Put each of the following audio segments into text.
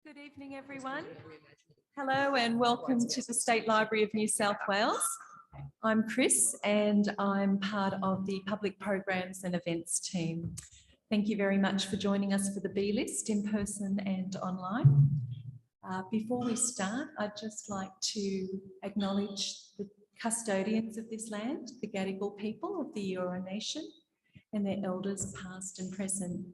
Good evening, everyone. Hello and welcome to the State Library of New South Wales. I'm Chris and I'm part of the Public Programs and Events team. Thank you very much for joining us for the B List in person and online. Before we start, I'd just like to acknowledge the custodians of this land, the Gadigal people of the Eora Nation and their elders past and present.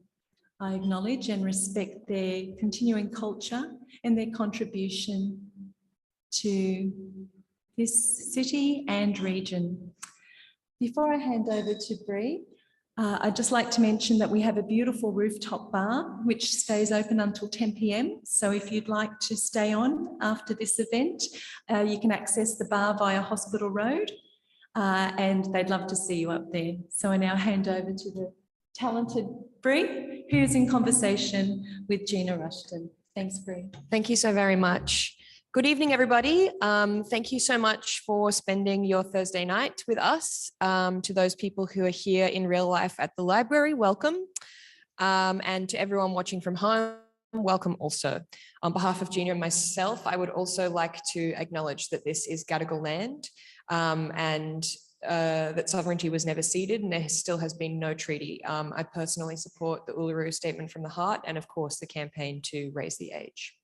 I acknowledge and respect their continuing culture and their contribution to this city and region. Before I hand over to Bri, I'd just like to mention that we have a beautiful rooftop bar which stays open until 10 p.m. So if you'd like to stay on after this event, you can access the bar via Hospital Road and they'd love to see you up there. So I now hand over to the talented Bri, who's in conversation with Gina Rushton. Thanks, Bri. Thank you so very much. Good evening, everybody. Thank you so much for spending your Thursday night with us. To those people who are here in real life at the library, welcome. And to everyone watching from home, welcome also. On behalf of Gina and myself, I would also like to acknowledge that this is Gadigal land and that sovereignty was never ceded and there still has been no treaty. I personally support the Uluru Statement from the Heart and of course the campaign to raise the age.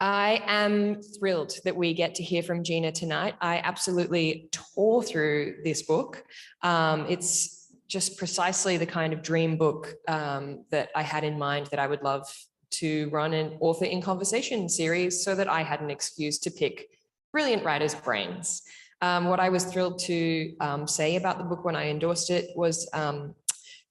I am thrilled that we get to hear from Gina tonight. I absolutely tore through this book. It's just precisely the kind of dream book that I had in mind that I would love to run an author in conversation series so that I had an excuse to pick brilliant writers' brains. What I was thrilled to say about the book when I endorsed it was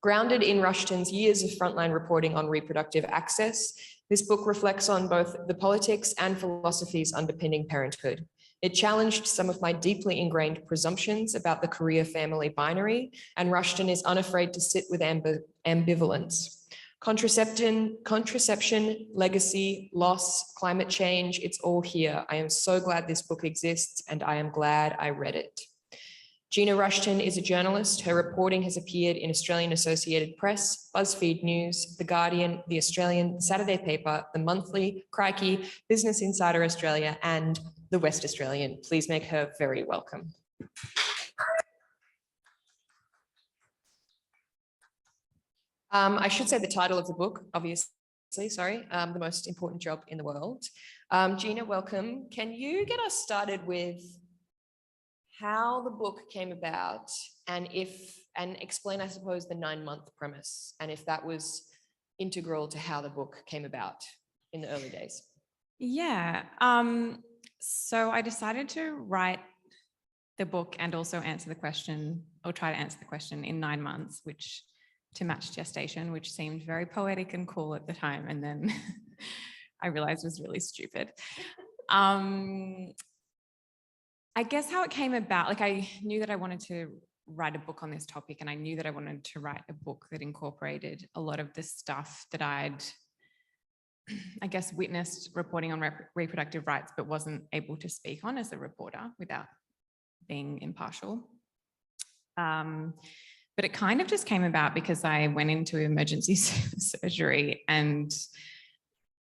grounded in Rushton's years of frontline reporting on reproductive access. This book reflects on both the politics and philosophies underpinning parenthood. It challenged some of my deeply ingrained presumptions about the career-family binary, and Rushton is unafraid to sit with ambivalence. Contraception, legacy, loss, climate change, it's all here. I am so glad this book exists and I am glad I read it. Gina Rushton is a journalist. Her reporting has appeared in Australian Associated Press, BuzzFeed News, The Guardian, The Australian, Saturday Paper, The Monthly, Crikey, Business Insider Australia, and The West Australian. Please make her very welcome. I should say the title of the book, obviously, sorry, The Most Important Job in the World. Gina, welcome. Can you get us started with how the book came about and explain, I suppose, the 9-month premise and if that was integral to how the book came about in the early days? Yeah, so I decided to write the book and also answer the question or try to answer the question in 9 months, which to match gestation, which seemed very poetic and cool at the time. And then I realized was really stupid. I guess how it came about, like I knew that I wanted to write a book on this topic and I knew that I wanted to write a book that incorporated a lot of the stuff that I'd, I guess, witnessed reporting on reproductive rights, but wasn't able to speak on as a reporter without being impartial. But it kind of just came about because I went into emergency surgery and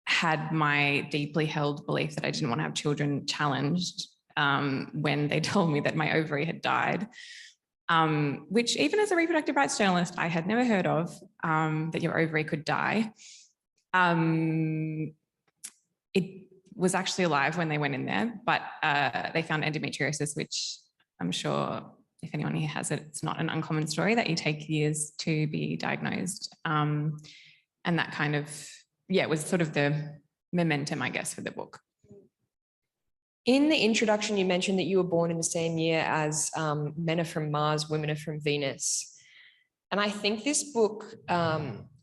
had my deeply held belief that I didn't want to have children challenged when they told me that my ovary had died, which even as a reproductive rights journalist, I had never heard of, that your ovary could die. It was actually alive when they went in there, but they found endometriosis, which I'm sure if anyone here has it, it's not an uncommon story that you take years to be diagnosed. And that kind of, yeah, it was sort of the momentum, I guess, for the book. In the introduction, you mentioned that you were born in the same year as Men Are From Mars, Women Are From Venus. And I think this book,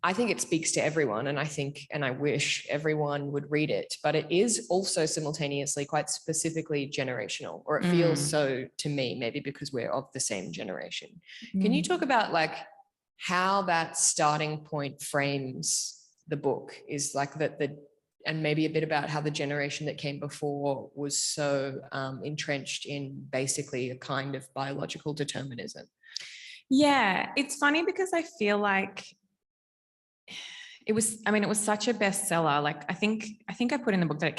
I think it speaks to everyone, and I think, and I wish everyone would read it, but it is also simultaneously quite specifically generational, or it feels so to me, maybe because we're of the same generation. Can you talk about like how that starting point frames the book is like and maybe a bit about how the generation that came before was so entrenched in basically a kind of biological determinism? Yeah, it's funny because I feel like it was such a bestseller. Like I think I put in the book that it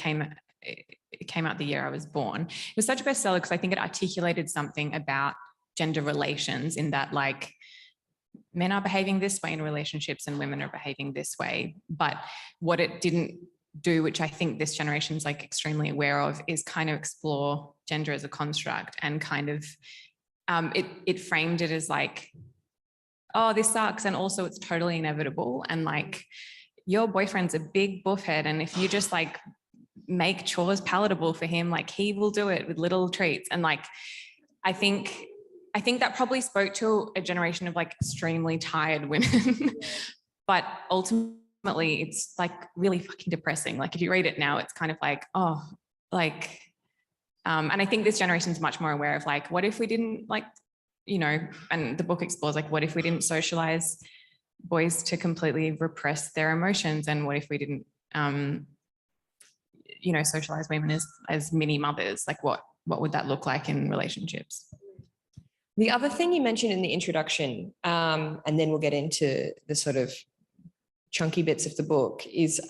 came out the year I was born. It was such a bestseller because I think it articulated something about gender relations, in that like men are behaving this way in relationships and women are behaving this way. But what it didn't do, which I think this generation is like extremely aware of, is kind of explore gender as a construct, and kind of it framed it as like, oh, this sucks, and also it's totally inevitable, and like your boyfriend's a big buffhead, and if you just like make chores palatable for him, like he will do it with little treats. And like I think that probably spoke to a generation of like extremely tired women. But ultimately it's like really fucking depressing. Like if you read it now, it's kind of like, oh, like and I think this generation is much more aware of like, what if we didn't, like, you know, and the book explores like, what if we didn't socialize boys to completely repress their emotions, and what if we didn't you know, socialize women as mini mothers? Like what would that look like in relationships? The other thing you mentioned in the introduction, and then we'll get into the sort of chunky bits of the book, is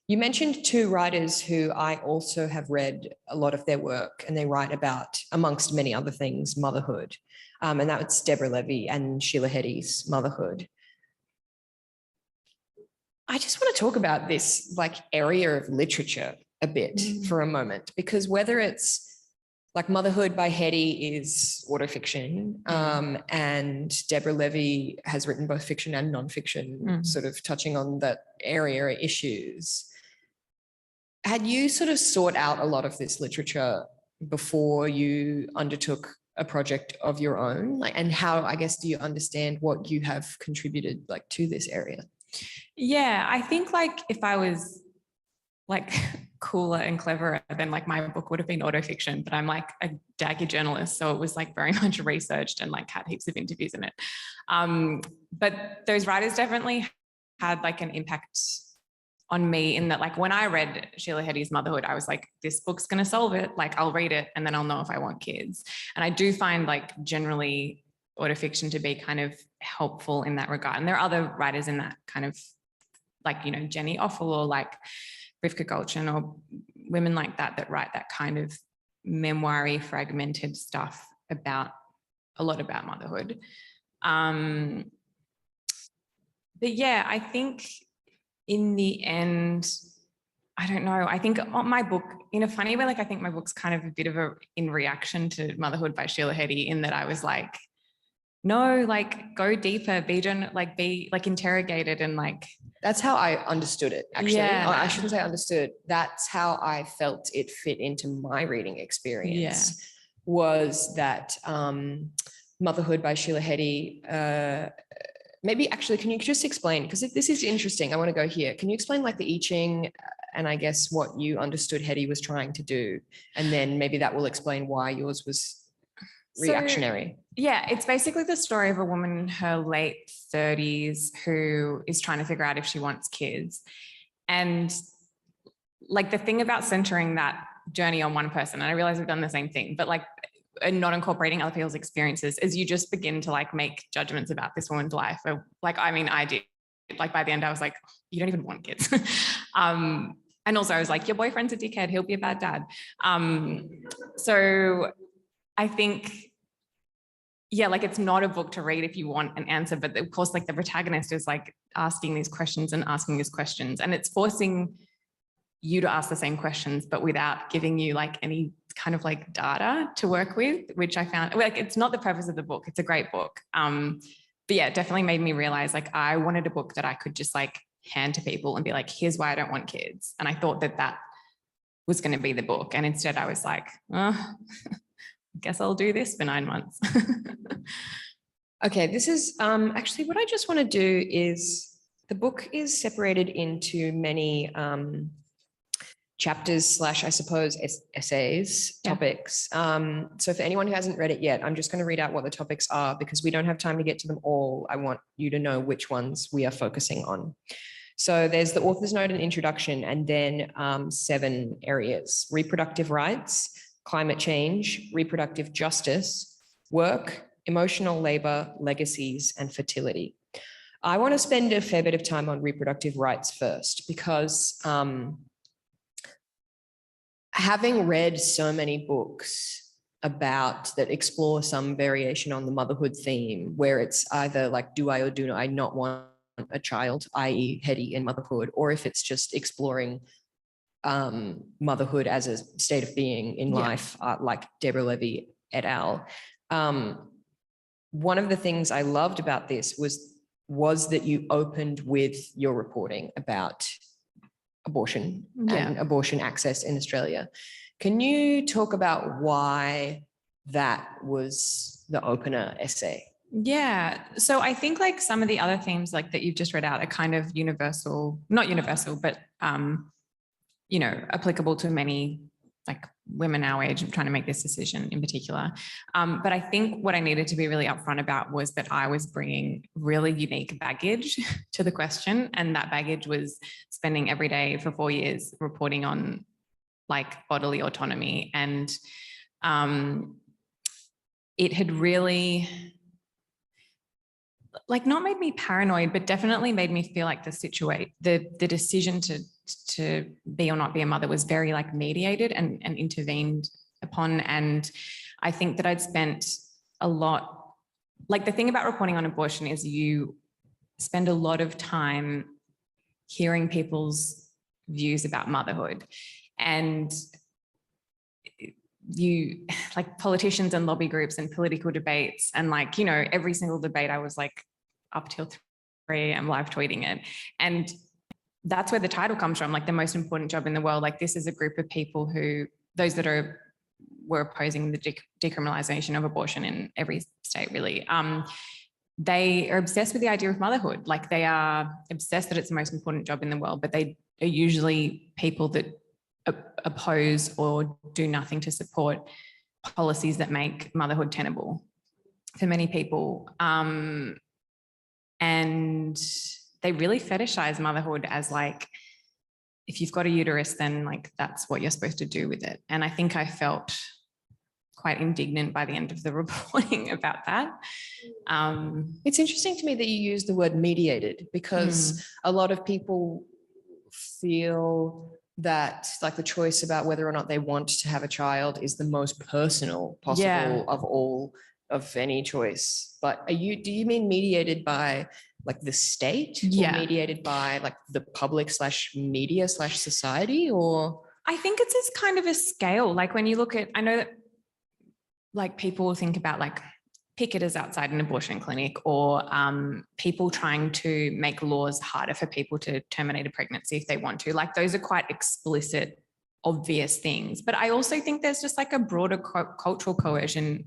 you mentioned two writers who I also have read a lot of their work, and they write about, amongst many other things, motherhood. And that was Deborah Levy and Sheila Heti's Motherhood. I just want to talk about this like area of literature a bit for a moment, because whether it's like Motherhood by Hetty is autofiction, and Deborah Levy has written both fiction and nonfiction, sort of touching on that area issues. Had you sort of sought out a lot of this literature before you undertook a project of your own? Like, and how, I guess, do you understand what you have contributed like to this area? Yeah, I think like if I was like cooler and cleverer, then like my book would have been autofiction, but I'm like a daggy journalist, so it was like very much researched and like had heaps of interviews in it. But those writers definitely had like an impact on me, in that like when I read Sheila Heti's Motherhood, I was like, this book's going to solve it. Like I'll read it and then I'll know if I want kids. And I do find like generally autofiction to be kind of helpful in that regard. And there are other writers in that kind of, like, you know, Jenny Offal or like Rivka Gulchin or women like that write that kind of memoir-y, fragmented stuff about a lot about motherhood. But yeah, I think in the end, I don't know, I think my book, in a funny way, like I think my book's kind of a bit of a in reaction to Motherhood by Sheila Heti, in that I was like, no, like go deeper, be interrogated, and like. That's how I understood it, actually. Yeah. I shouldn't say understood. That's how I felt it fit into my reading experience, was that Motherhood by Sheila Heti. Maybe actually, can you just explain, because this is interesting, I want to go here. Can you explain like the I Ching and I guess what you understood Heti was trying to do? And then maybe that will explain why yours was reactionary. Yeah, it's basically the story of a woman in her late 30s who is trying to figure out if she wants kids. And like the thing about centering that journey on one person, and I realize we've done the same thing, but like not incorporating other people's experiences, is you just begin to like make judgments about this woman's life. Like, I mean, I did. Like by the end, I was like, you don't even want kids. And also I was like, your boyfriend's a dickhead, he'll be a bad dad. So I think, yeah, like it's not a book to read if you want an answer, but of course, like the protagonist is like asking these questions and asking these questions, and it's forcing you to ask the same questions, but without giving you like any kind of like data to work with, which I found like it's not the purpose of the book. It's a great book. But yeah, it definitely made me realize like I wanted a book that I could just like hand to people and be like, here's why I don't want kids. And I thought that was going to be the book. And instead I was like, oh, guess I'll do this for 9 months. Okay, this is actually what I just want to do is, the book is separated into many chapters / I suppose essays, topics. So for anyone who hasn't read it yet, I'm just going to read out what the topics are, because we don't have time to get to them all. I want you to know which ones we are focusing on. So there's the author's note and introduction, and then 7 areas: reproductive rights, climate change, reproductive justice, work, emotional labor, legacies, and fertility. I want to spend a fair bit of time on reproductive rights first, because having read so many books that explore some variation on the motherhood theme, where it's either like, do I or do I not want a child, i.e. Hetty in motherhood, or if it's just exploring motherhood as a state of being in life, like Deborah Levy et al. One of the things I loved about this was that you opened with your reporting about abortion and abortion access in Australia. Can you talk about why that was the opener essay? Yeah. So I think like some of the other themes like that you've just read out are kind of universal, not universal, but, applicable to many like women our age trying to make this decision in particular. But I think what I needed to be really upfront about was that I was bringing really unique baggage to the question. And that baggage was spending every day for 4 years reporting on like bodily autonomy. And it had really like not made me paranoid, but definitely made me feel like the decision to be or not be a mother was very like mediated and intervened upon. And I think that I'd spent a lot, like the thing about reporting on abortion is you spend a lot of time hearing people's views about motherhood, and you like politicians and lobby groups and political debates, and like, every single debate I was like up till 3 a.m. live tweeting it. And that's where the title comes from, like the most important job in the world. Like this is a group of people those that were opposing the decriminalization of abortion in every state, really. They are obsessed with the idea of motherhood. Like they are obsessed that it's the most important job in the world, but they are usually people that oppose or do nothing to support policies that make motherhood tenable for many people. And they really fetishize motherhood as like, if you've got a uterus, then like that's what you're supposed to do with it. And I think I felt quite indignant by the end of the reporting about that. It's interesting to me that you use the word mediated, because a lot of people feel that like the choice about whether or not they want to have a child is the most personal possible of all of any choice. But do you mean mediated by like the state, or mediated by like the public / media / society? Or I think it's this kind of a scale. Like when you look at, I know that like people think about like picketers outside an abortion clinic, or people trying to make laws harder for people to terminate a pregnancy if they want to. Like those are quite explicit, obvious things. But I also think there's just like a broader cultural coercion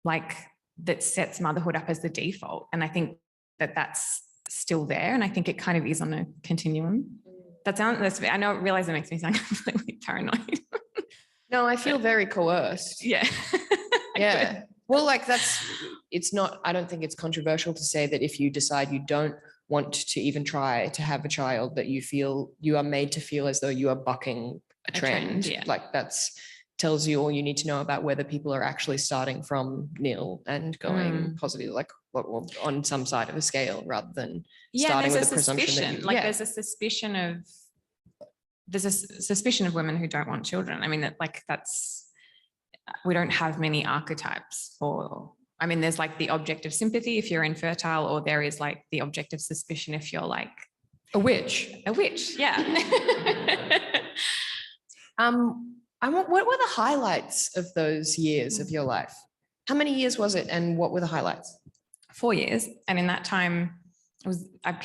like that sets motherhood up as the default. And I think that that's still there. And I think it kind of is on a continuum. I realize it makes me sound completely paranoid. No, I feel very coerced. Yeah. Yeah. Well, like I don't think it's controversial to say that if you decide you don't want to even try to have a child, that you are made to feel as though you are bucking a trend. Like that's tells you all you need to know about whether people are actually starting from nil and going positive, like on some side of a scale, rather than starting with a presumption that there's a suspicion of women who don't want children. I mean, we don't have many archetypes there's like the object of sympathy if you're infertile, or there is like the object of suspicion if you're like a witch. Yeah. What were the highlights of those years of your life? How many years was it, and what were the highlights? 4 years. And in that time, in that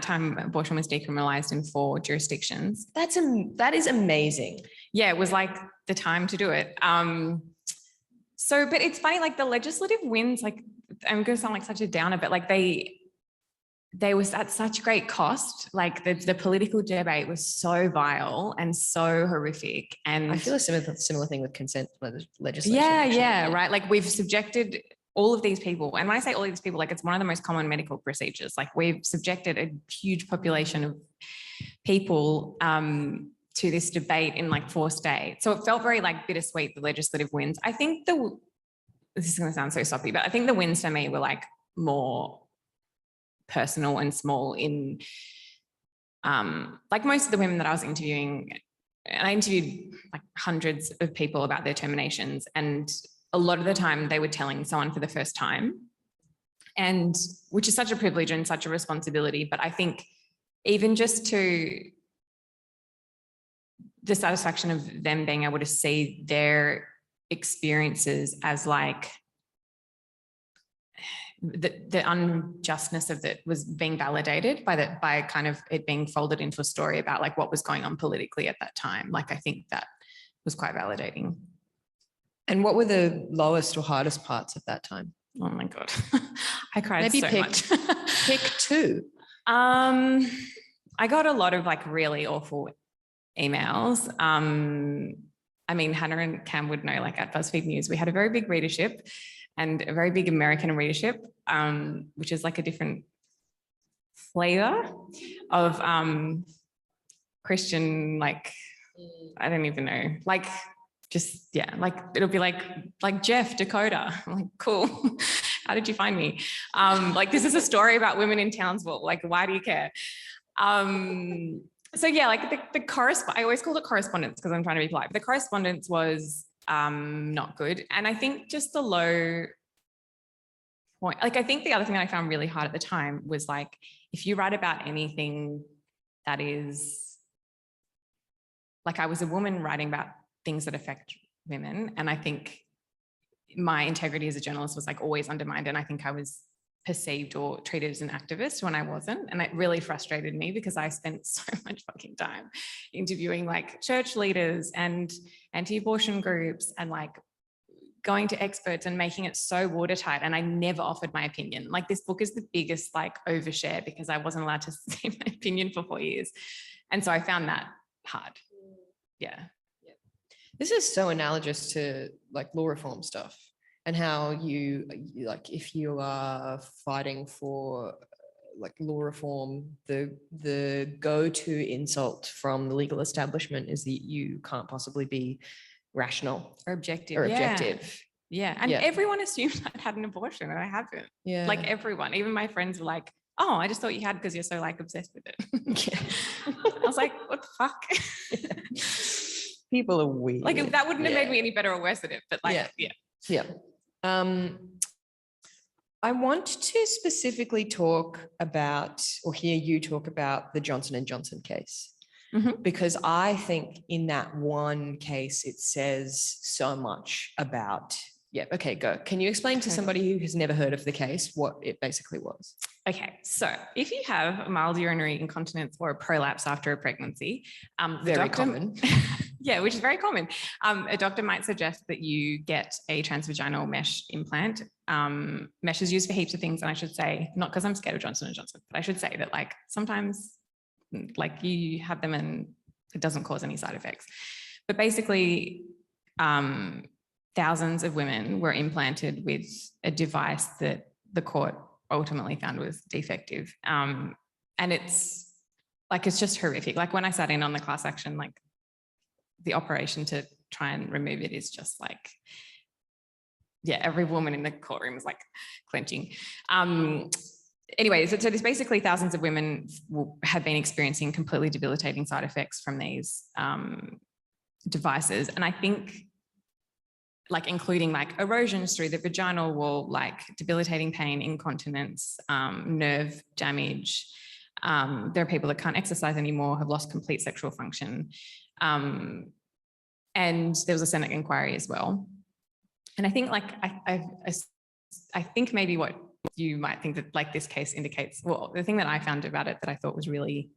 time, abortion was decriminalized in 4 jurisdictions. That is amazing. Yeah, it was like the time to do it. But it's funny, like the legislative wins, like I'm going to sound like such a downer, but like they was at such great cost. Like the political debate was so vile and so horrific. And I feel a similar thing with consent legislation. Yeah, right. Like we've subjected all of these people, and when I say all of these people, like it's one of the most common medical procedures. Like we've subjected a huge population of people to this debate in like 4 states. So it felt very like bittersweet, the legislative wins. I think this is going to sound so soppy, but I think the wins for me were like more personal and small in, like most of the women that I was interviewing, and I interviewed like hundreds of people about their terminations, and a lot of the time they were telling someone for the first time, and which is such a privilege and such a responsibility. But I think even just to the satisfaction of them being able to see their experiences as like the unjustness of it was being validated by kind of it being folded into a story about like what was going on politically at that time. Like, I think that was quite validating. And what were the lowest or hardest parts of that time? Oh my God. I cried Maybe so much. Pick two. I got a lot of like really awful emails. I mean, Hannah and Cam would know, like at BuzzFeed News, we had a very big readership and a very big American readership, which is like a different flavor of Christian, like, I don't even know, like, just, yeah, like it'll be like Jeff, Dakota. I'm like, cool. How did you find me? Like, this is a story about women in Townsville. Like, why do you care? So yeah, like the correspondence, I always call it correspondence because I'm trying to be polite, but the correspondence was not good. And I think just the low point, like I think the other thing that I found really hard at the time was like, if you write about anything that is, like I was a woman writing about things that affect women. And I think my integrity as a journalist was like always undermined. And I think I was perceived or treated as an activist when I wasn't. And it really frustrated me because I spent so much fucking time interviewing like church leaders and anti-abortion groups and like going to experts and making it so watertight. And I never offered my opinion. Like, this book is the biggest like overshare because I wasn't allowed to say my opinion for 4 years. And so I found that hard. Yeah. This is so analogous to like law reform stuff and how you like, if you are fighting for like law reform, the go-to insult from the legal establishment is that you can't possibly be rational Or objective. or Yeah. objective. Yeah. And Yeah. everyone assumed I'd had an abortion and I haven't. Yeah. Like everyone, even my friends were like, oh, I just thought you had because you're so like obsessed with it. Yeah. I was like, what the fuck? Yeah. People are weird. Like, that wouldn't have Yeah. made me any better or worse at it, but like, yeah. I want to specifically talk about, or hear you talk about, the Johnson & Johnson case. Mhm. Because I think in that one case, it says so much about, yeah, okay, go. Can you explain to somebody who has never heard of the case what it basically was? Okay, so if you have mild urinary incontinence or a prolapse after a pregnancy, Very common. Yeah, which is very common. A doctor might suggest that you get a transvaginal mesh implant. Mesh is used for heaps of things, and I should say, not because I'm scared of Johnson & Johnson, but I should say that like sometimes like you have them and it doesn't cause any side effects. But basically, thousands of women were implanted with a device that the court ultimately found was defective. And it's just horrific. Like, when I sat in on the class action, like the operation to try and remove it is just like, yeah, every woman in the courtroom is like clenching. Anyway, so there's basically thousands of women have been experiencing completely debilitating side effects from these devices. And I think, like, including like erosions through the vaginal wall, like debilitating pain, incontinence, nerve damage. There are people that can't exercise anymore, have lost complete sexual function. And there was a Senate inquiry as well. And I think, like, I think maybe what you might think that like this case indicates, well, the thing that I found about it that I thought was really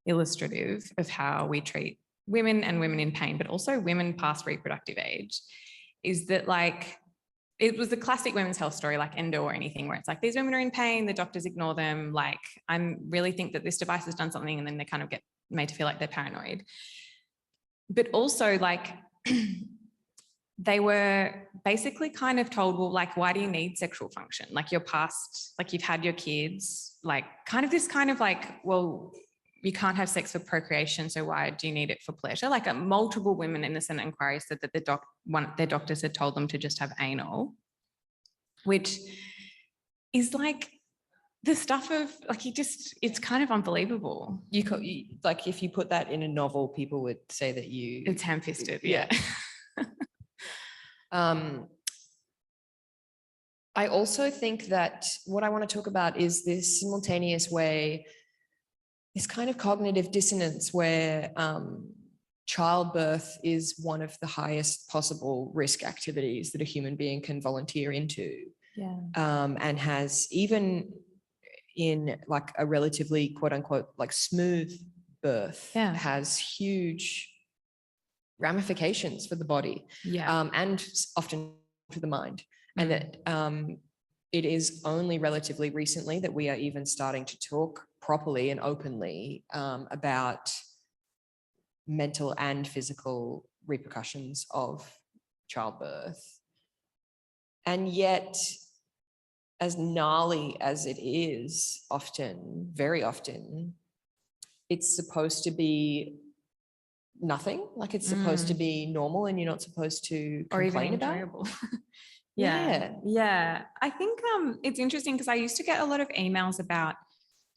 illustrative of how we treat women and women in pain, but also women past reproductive age, is that like, it was the classic women's health story, like endo or anything, where it's like, these women are in pain, the doctors ignore them. Like, I really think that this device has done something, and then they kind of get made to feel like they're paranoid. But also, like, they were basically kind of told, well, like, why do you need sexual function? Like, you're past, like, you've had your kids, like, kind of this kind of like, well, you can't have sex for procreation, so why do you need it for pleasure? Like, multiple women in the Senate inquiry said that their doctors had told them to just have anal. which is like the stuff of like, it's kind of unbelievable. Like if you put that in a novel, people would say that It's ham-fisted. Yeah. I also think that what I want to talk about is this simultaneous way, this kind of cognitive dissonance where childbirth is one of the highest possible risk activities that a human being can volunteer into. Yeah. And has, even in like a relatively quote unquote like smooth birth, has huge ramifications for the body, and often for the mind. And that it is only relatively recently that we are even starting to talk properly and openly about mental and physical repercussions of childbirth. And yet, as gnarly as it is, often, very often, it's supposed to be nothing. Like it's supposed to be normal, and you're not supposed to complain about it. Yeah. I think it's interesting because I used to get a lot of emails about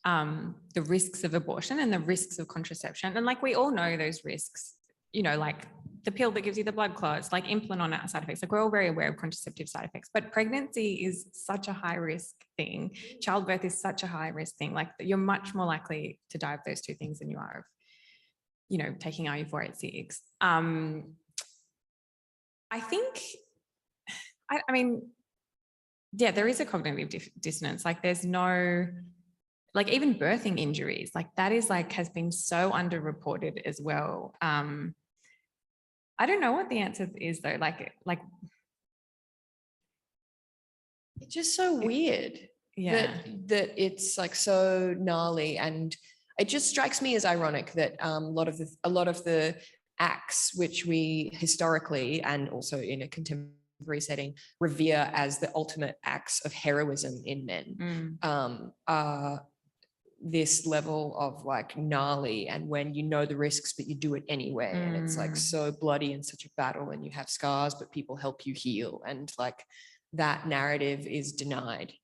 the risks of abortion and the risks of contraception. And like, we all know those risks, you know, like the pill that gives you the blood clots, like implant-on side effects. Like we're all very aware of contraceptive side effects, but pregnancy is such a high risk thing. Childbirth is such a high risk thing. Like you're much more likely to die of those two things than you are of, you know, taking RU486. I think, I mean, yeah, there is a cognitive dissonance. Like there's no, like even birthing injuries, like that is like, has been so underreported as well. I don't know what the answer is though. Like it's just so weird that it's like so gnarly, and it just strikes me as ironic that a lot of the acts which we historically and also in a contemporary setting revere as the ultimate acts of heroism in men are this level of like gnarly, and when you know the risks but you do it anyway, and it's like so bloody and such a battle, and you have scars but people help you heal, and like that narrative is denied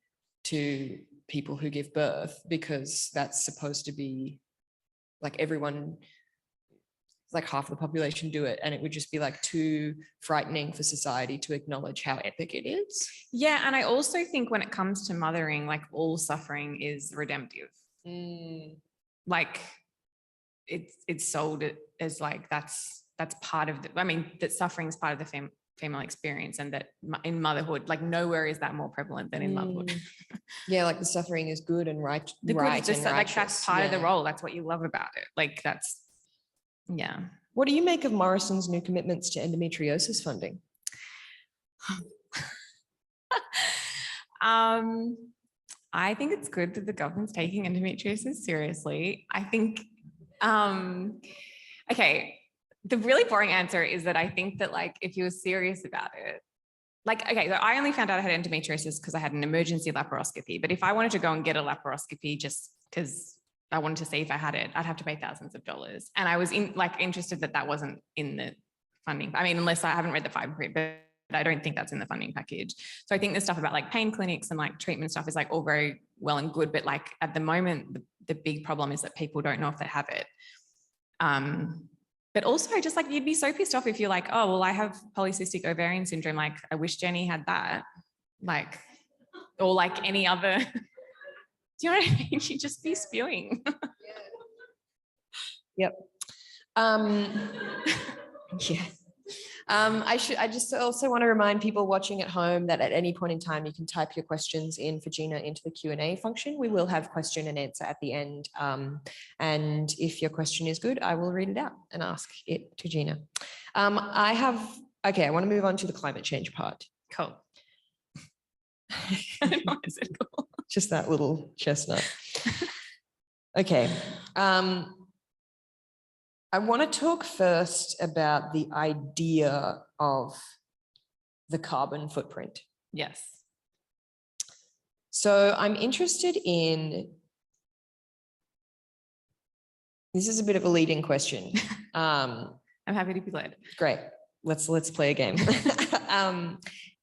to people who give birth because that's supposed to be like everyone, like half the population do it, and it would just be like too frightening for society to acknowledge how epic it is. Yeah, and I also think when it comes to mothering, like all suffering is redemptive. Like it's sold as like that's part of the, I mean, that suffering is part of the female experience, and that in motherhood, like nowhere is that more prevalent than in motherhood. Yeah, like the suffering is good and right. Like that's part of the role. That's what you love about it. Like that's, yeah. What do you make of Morrison's new commitments to endometriosis funding? I think it's good that the government's taking endometriosis seriously. I think, okay, the really boring answer is that I think that like, if you were serious about it, like, okay, so I only found out I had endometriosis because I had an emergency laparoscopy. But if I wanted to go and get a laparoscopy just because I wanted to see if I had it, I'd have to pay thousands of dollars. And I was interested that wasn't in the funding. I mean, unless I haven't read the fine print, but I don't think that's in the funding package. So I think the stuff about like pain clinics and like treatment stuff is like all very well and good, but like at the moment, the big problem is that people don't know if they have it. But also just like, you'd be so pissed off if you're like, oh, well, I have polycystic ovarian syndrome. Like I wish Jenny had that, like, or like any other, do you know what I mean? You'd just be spewing. Yep. Yeah. I just also want to remind people watching at home that at any point in time, you can type your questions in for Gina into the Q&A function. We will have question and answer at the end. And if your question is good, I will read it out and ask it to Gina. I want to move on to the climate change part. Cool. I don't know, is it cool? Just that little chestnut. Okay. I want to talk first about the idea of the carbon footprint. Yes. So I'm interested in, this is a bit of a leading question. I'm happy to be led. Great. Let's play a game.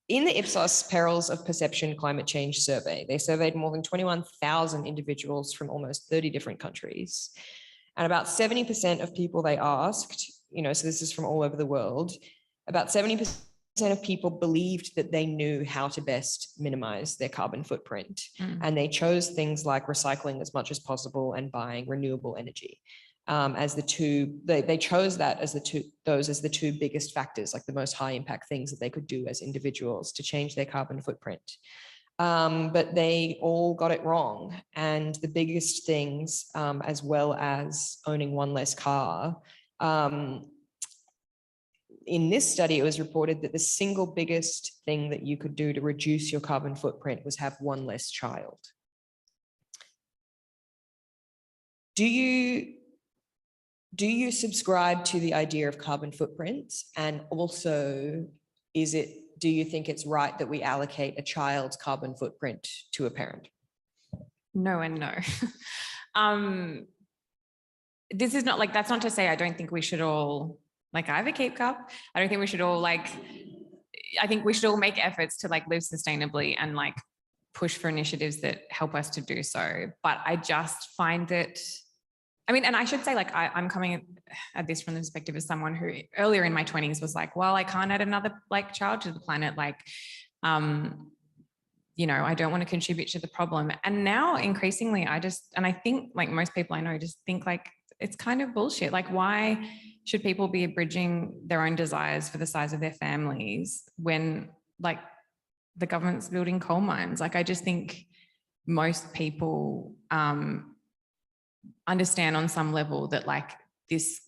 In the Ipsos Perils of Perception Climate Change survey, they surveyed more than 21,000 individuals from almost 30 different countries. And about 70% of people they asked, so this is from all over the world, about 70% of people believed that they knew how to best minimize their carbon footprint. And they chose things like recycling as much as possible and buying renewable energy. As the two, they chose that as the two biggest factors, like the most high impact things that they could do as individuals to change their carbon footprint. But they all got it wrong. And the biggest things, as well as owning one less car, in this study, it was reported that the single biggest thing that you could do to reduce your carbon footprint was have one less child. Do you subscribe to the idea of carbon footprints? And also, do you think it's right that we allocate a child's carbon footprint to a parent? No and no. This is not like, that's not to say I don't think we should all, like, I have a Keep Cup. I don't think we should all I think we should all make efforts to live sustainably and push for initiatives that help us to do so. But I just find that, and I should say, I'm coming at this from the perspective of someone who earlier in my 20s was like, well, I can't add another child to the planet. I don't want to contribute to the problem. And now increasingly, I think most people I know just think it's kind of bullshit. Why should people be abridging their own desires for the size of their families when the government's building coal mines? I just think most people understand on some level that this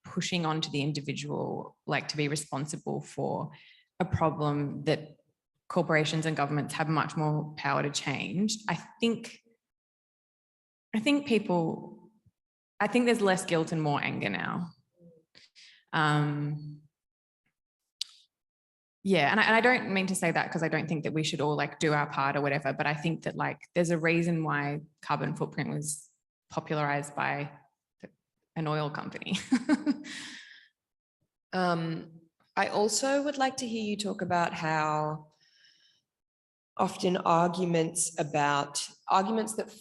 pushing onto the individual to be responsible for a problem that corporations and governments have much more power to change. I think there's less guilt and more anger now. Yeah, and I don't mean to say that because I don't think that we should all do our part or whatever, but I think that there's a reason why carbon footprint was popularized by an oil company. I also would like to hear you talk about how often arguments that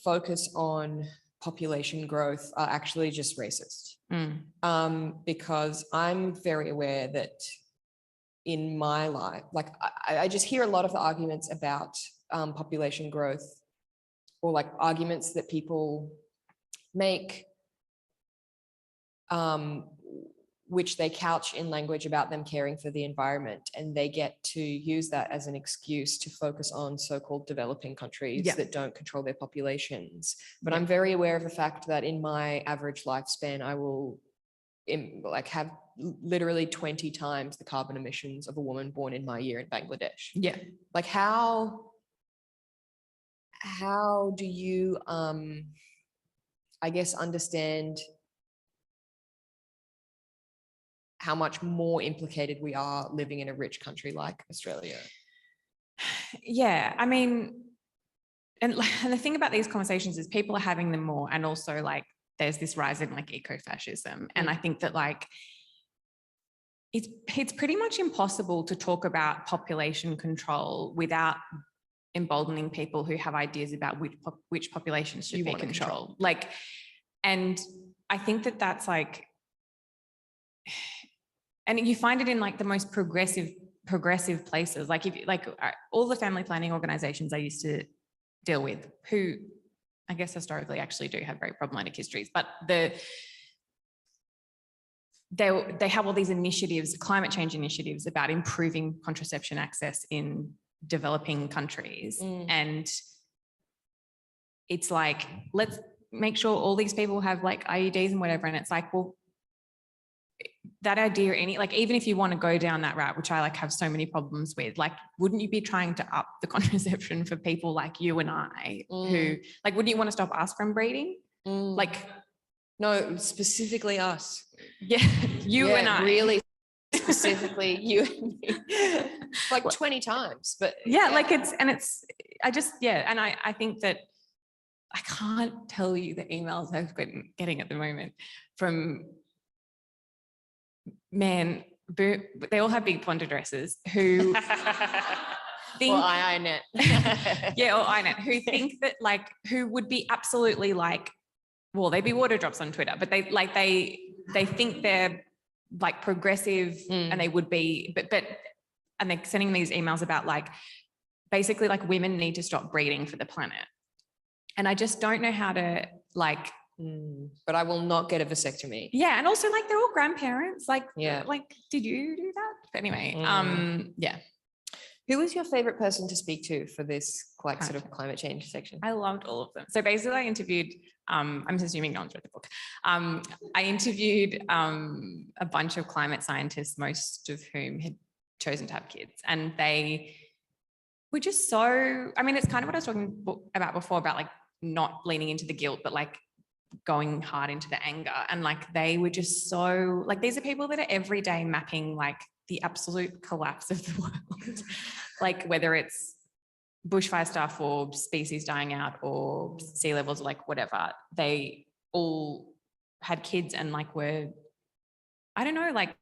focus on population growth are actually just racist. Because I'm very aware that in my life, I just hear a lot of the arguments about population growth, or arguments that people make, which they couch in language about them caring for the environment, and they get to use that as an excuse to focus on so-called developing countries that don't control their populations. But I'm very aware of the fact that in my average lifespan, I will have literally 20 times the carbon emissions of a woman born in my year in Bangladesh. Yeah. How do you, I guess, understand how much more implicated we are living in a rich country like Australia? Yeah, and the thing about these conversations is people are having them more, and also there's this rise in eco-fascism. And I think that it's pretty much impossible to talk about population control without emboldening people who have ideas about which populations should be controlled. And I think that that's and you find it in the most progressive places. All the family planning organizations I used to deal with, who I guess historically actually do have very problematic histories, but they have all these initiatives, climate change initiatives about improving contraception access in developing countries. And it's let's make sure all these people have IUDs and whatever. And it's well, that idea, even if you want to go down that route, which I have so many problems with, wouldn't you be trying to up the contraception for people like you and I, who wouldn't you want to stop us from breeding? No, specifically us. Yeah, you and I. Really specifically you and me. 20 times, but I think that I can't tell you the emails I've been getting at the moment from men they all have big poncho dresses who think, Well, I own it. yeah, or I know, who think that like, who would be absolutely like, well, they'd be water drops on Twitter, but they think they're like progressive and they would be, and they're sending these emails about like, basically like women need to stop breeding for the planet. And I just don't know how to like, But I will not get a vasectomy. yeah. And also like, they're all grandparents. Like, Yeah. like, did you do that? But anyway, yeah. Who was your favorite person to speak to for this like sort of climate change section? I loved all of them. So basically I interviewed, I'm assuming no one's read the book. I interviewed a bunch of climate scientists, most of whom had chosen to have kids. And they were just so, I mean, it's kind of what I was talking about before, about like not leaning into the guilt, but like going hard into the anger. And like, they were just so, like, these are people that are every day mapping like the absolute collapse of the world. Like whether it's bushfire stuff or species dying out or sea levels, like whatever, they all had kids and like were, I don't know, like,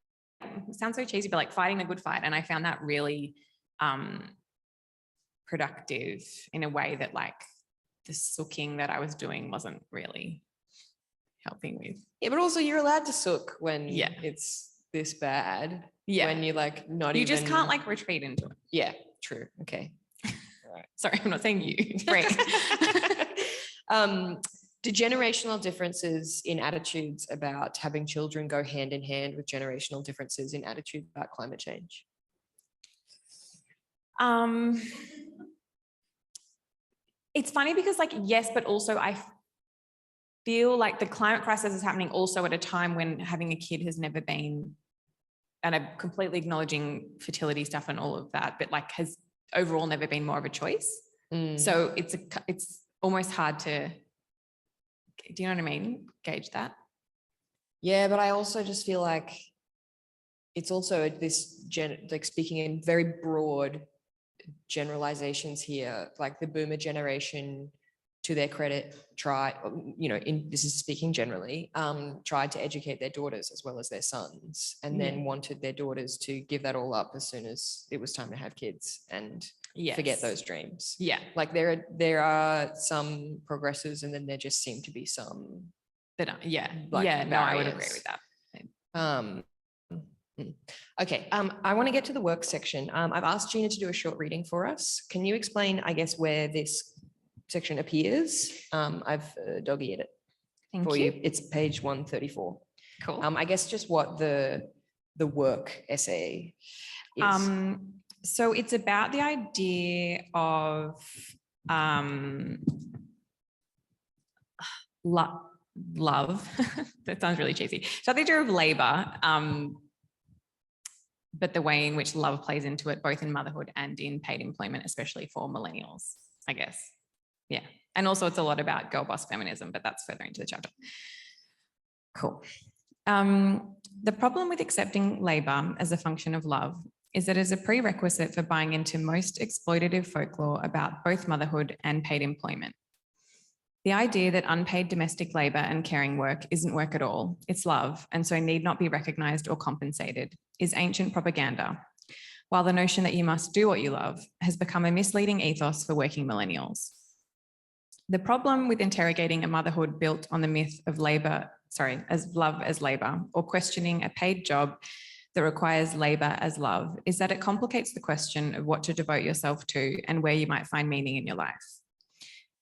it sounds so cheesy, but like fighting the good fight. And I found that really productive in a way that like the sooking that I was doing wasn't really helping with. Yeah, but also you're allowed to sook when Yeah. it's this bad. Yeah. When you're like not You even. just can't like retreat into it. Yeah, true. Okay. Sorry, I'm not saying you. Right. Do generational differences in attitudes about having children go hand in hand with generational differences in attitudes about climate change? It's funny because like, yes, but also I feel like the climate crisis is happening also at a time when having a kid has never been, and I'm completely acknowledging fertility stuff and all of that, but like has overall never been more of a choice. So it's almost hard to, do you know what I mean? Gauge that. Yeah, but I also just feel like it's also this like speaking in very broad generalizations here, like the boomer generation, to their credit, this is speaking generally, tried to educate their daughters as well as their sons, and then wanted their daughters to give that all up as soon as it was time to have kids and forget those dreams. Yeah. Like there are some progressives, and then there just seem to be some that like no, I would agree barriers. with that. Okay, I want to get to the work section. I've asked Gina to do a short reading for us. Can you explain, I guess, where this section appears? I've dog-eared it for you. It's page 134. Cool. I guess just what the work essay is. So it's about the idea of love. That sounds really cheesy. So the idea of labor, but the way in which love plays into it, both in motherhood and in paid employment, especially for millennials, I guess. Yeah. And also it's a lot about girl boss feminism, but that's further into the chapter. Cool. The problem with accepting labor as a function of love is that as a prerequisite for buying into most exploitative folklore about both motherhood and paid employment. The idea that unpaid domestic labor and caring work isn't work at all, it's love, and so need not be recognized or compensated, is ancient propaganda, while the notion that you must do what you love has become a misleading ethos for working millennials. The problem with interrogating a motherhood built on the myth of as love as labor, or questioning a paid job that requires labor as love, is that it complicates the question of what to devote yourself to and where you might find meaning in your life.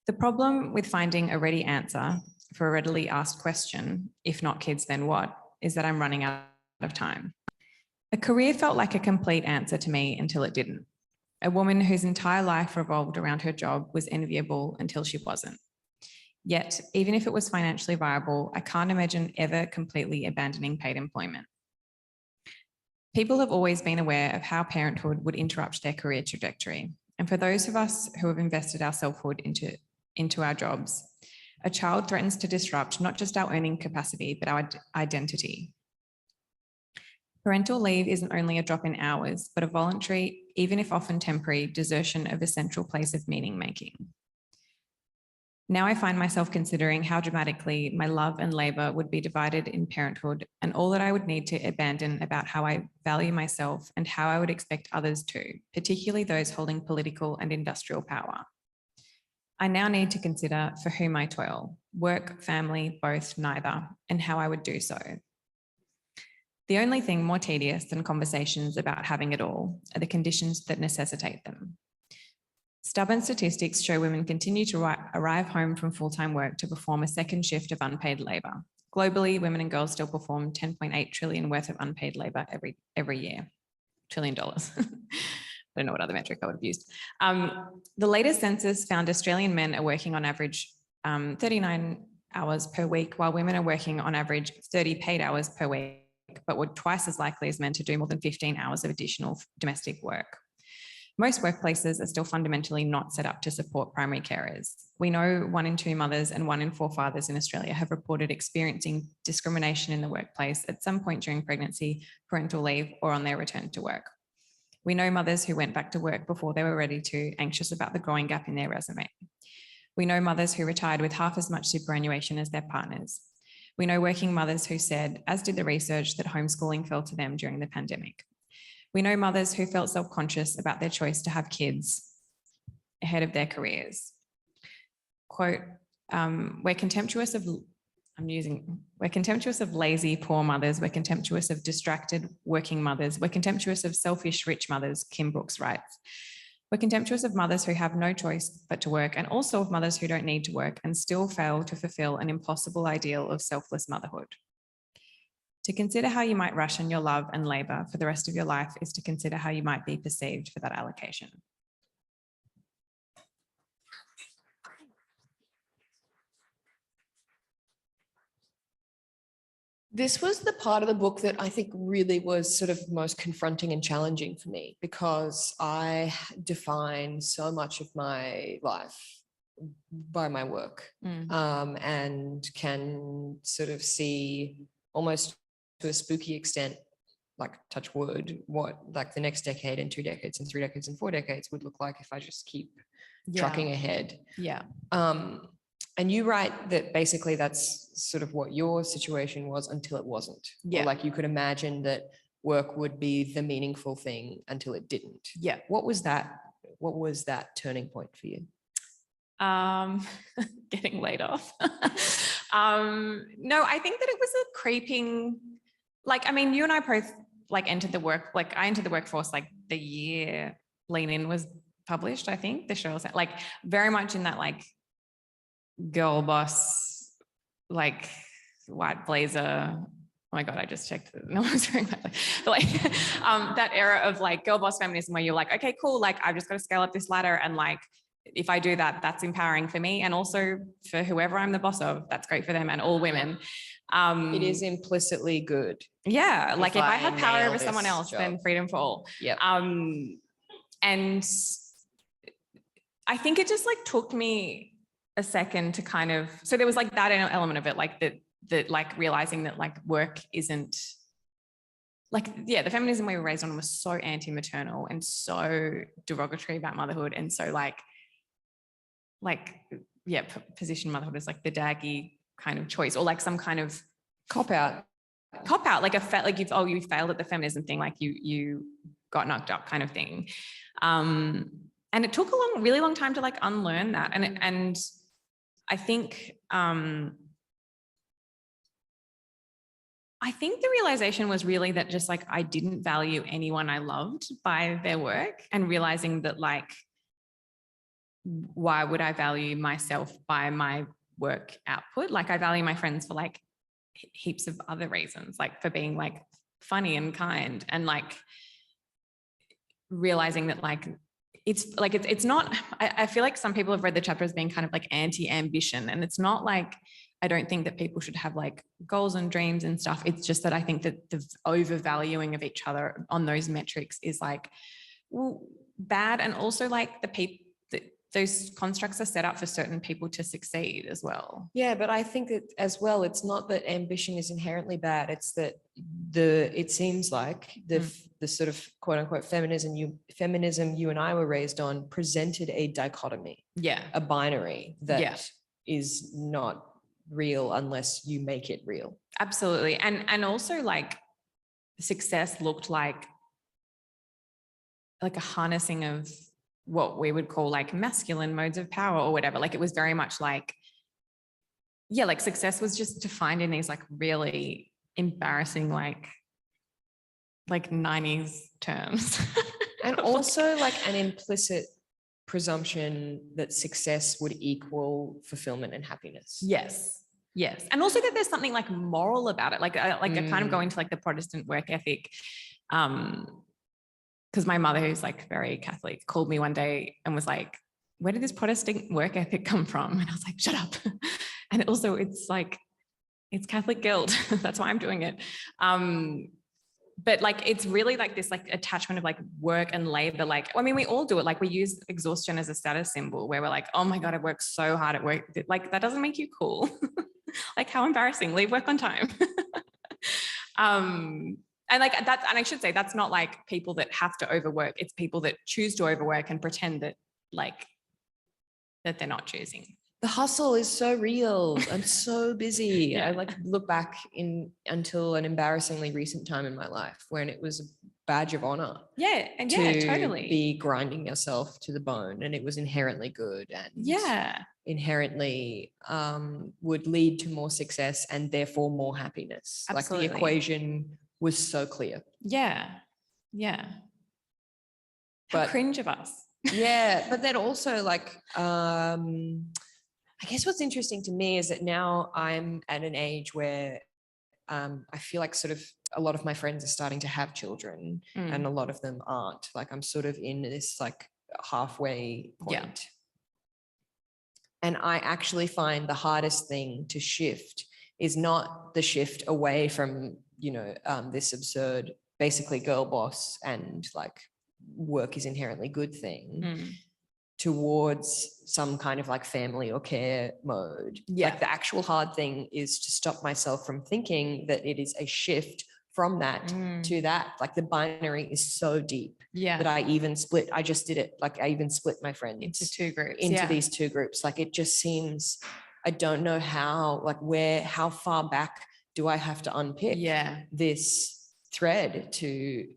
The problem with finding a ready answer for a readily asked question, if not kids, then what, is that I'm running out of time. A career felt like a complete answer to me until it didn't. A woman whose entire life revolved around her job was enviable until she wasn't. Yet, even if it was financially viable, I can't imagine ever completely abandoning paid employment. People have always been aware of how parenthood would interrupt their career trajectory. And for those of us who have invested our selfhood into our jobs, a child threatens to disrupt not just our earning capacity, but our identity. Parental leave isn't only a drop in hours, but a voluntary, even if often temporary, desertion of a central place of meaning making. Now I find myself considering how dramatically my love and labor would be divided in parenthood, and all that I would need to abandon about how I value myself and how I would expect others to, particularly those holding political and industrial power. I now need to consider for whom I toil, work, family, both, neither, and how I would do so. The only thing more tedious than conversations about having it all are the conditions that necessitate them. Stubborn statistics show women continue to arrive home from full-time work to perform a second shift of unpaid labour. Globally, women and girls still perform 10.8 trillion worth of unpaid labour every year. $1 trillion. I don't know what other metric I would have used. The latest census found Australian men are working on average 39 hours per week, while women are working on average 30 paid hours per week, but were twice as likely as men to do more than 15 hours of additional domestic work. Most workplaces are still fundamentally not set up to support primary carers. We know 1 in 2 mothers and 1 in 4 fathers in Australia have reported experiencing discrimination in the workplace at some point during pregnancy, parental leave, or on their return to work. We know mothers who went back to work before they were ready to, anxious about the growing gap in their resume. We know mothers who retired with half as much superannuation as their partners. We know working mothers who said, as did the research, that homeschooling fell to them during the pandemic. We know mothers who felt self-conscious about their choice to have kids ahead of their careers. Quote, we're contemptuous of lazy, poor mothers. We're contemptuous of distracted working mothers. We're contemptuous of selfish, rich mothers, Kim Brooks writes. We're contemptuous of mothers who have no choice but to work, and also of mothers who don't need to work and still fail to fulfill an impossible ideal of selfless motherhood. To consider how you might ration your love and labour for the rest of your life is to consider how you might be perceived for that allocation. This was the part of the book that I think really was sort of most confronting and challenging for me, because I define so much of my life by my work, and can sort of see almost to a spooky extent, like touch wood, what like the next decade and 2 decades and 3 decades and 4 decades would look like if I just keep trucking ahead. Yeah. And you write that basically that's sort of what your situation was until it wasn't. Yeah. Or like you could imagine that work would be the meaningful thing until it didn't. Yeah. What was that? What was that turning point for you? Getting laid off. No, I think that it was a creeping, like, I mean, you and I both like entered the workforce like the year Lean In was published, I think. The show was like very much in that like girl boss, like white blazer. Oh my God, I just checked. No one's wearing that. But like that era of like girl boss feminism where you're like, okay, cool. Like I've just got to scale up this ladder. And like, if I do that, that's empowering for me. And also for whoever I'm the boss of, that's great for them and all women. It is implicitly good. Yeah. Like if I had power over someone else, job, then freedom for all. Yeah. And I think it just like took me a second to kind of, so there was like that element of it, like that like realizing that like work isn't like, yeah, the feminism we were raised on was so anti-maternal and so derogatory about motherhood. And so yeah, position motherhood is like the daggy kind of choice, or like some kind of cop out, like you failed at the feminism thing, like you got knocked up kind of thing. And it took a really long time to like unlearn that. And I think the realization was really that just like I didn't value anyone I loved by their work, and realizing that like, why would I value myself by my work output? Like I value my friends for like heaps of other reasons, like for being like funny and kind, and like realizing that like, it's not, I feel like some people have read the chapter as being kind of like anti-ambition, and it's not like, I don't think that people should have like goals and dreams and stuff. It's just that I think that the overvaluing of each other on those metrics is like bad. And also like those constructs are set up for certain people to succeed as well. Yeah, but I think that as well, it's not that ambition is inherently bad. It's that it seems like the sort of quote unquote feminism you and I were raised on presented a dichotomy, yeah, a binary that is not real unless you make it real. Absolutely. And also like success looked like a harnessing of what we would call like masculine modes of power or whatever. Like it was very much like, yeah, like success was just defined in these like really embarrassing, like 90s terms. And also like an implicit presumption that success would equal fulfillment and happiness. Yes. Yes. And also that there's something like moral about it. Like I kind of go into like the Protestant work ethic. Because my mother, who's like very Catholic, called me one day and was like, where did this Protestant work ethic come from? And I was like, shut up. And also it's like, it's Catholic guilt. That's why I'm doing it. But like, it's really like this like attachment of like work and labor. Like, I mean, we all do it. Like we use exhaustion as a status symbol where we're like, oh my God, I worked so hard at work. Like that doesn't make you cool. Like how embarrassing, leave work on time. And like that's, and I should say that's not like people that have to overwork. It's people that choose to overwork and pretend that like, that they're not choosing. The hustle is so real. I'm so busy. Yeah. I like look back until an embarrassingly recent time in my life when it was a badge of honor. Yeah. And to yeah, totally. be grinding yourself to the bone, and it was inherently good and inherently would lead to more success and therefore more happiness. Absolutely. Like the equation was so clear. Yeah. Yeah. How cringe of us. Yeah. But then also like, I guess what's interesting to me is that now I'm at an age where I feel like sort of a lot of my friends are starting to have children and a lot of them aren't. Like I'm sort of in this like halfway point. Yeah. And I actually find the hardest thing to shift is not the shift away from, this absurd, basically girl boss and like work is inherently good thing towards some kind of like family or care mode. Yeah. Like the actual hard thing is to stop myself from thinking that it is a shift from that to that. Like the binary is so deep that I even split. I just did it. Like I even split my friends into two groups, into these two groups. Like it just seems, I don't know how, like how far back do I have to unpick this thread to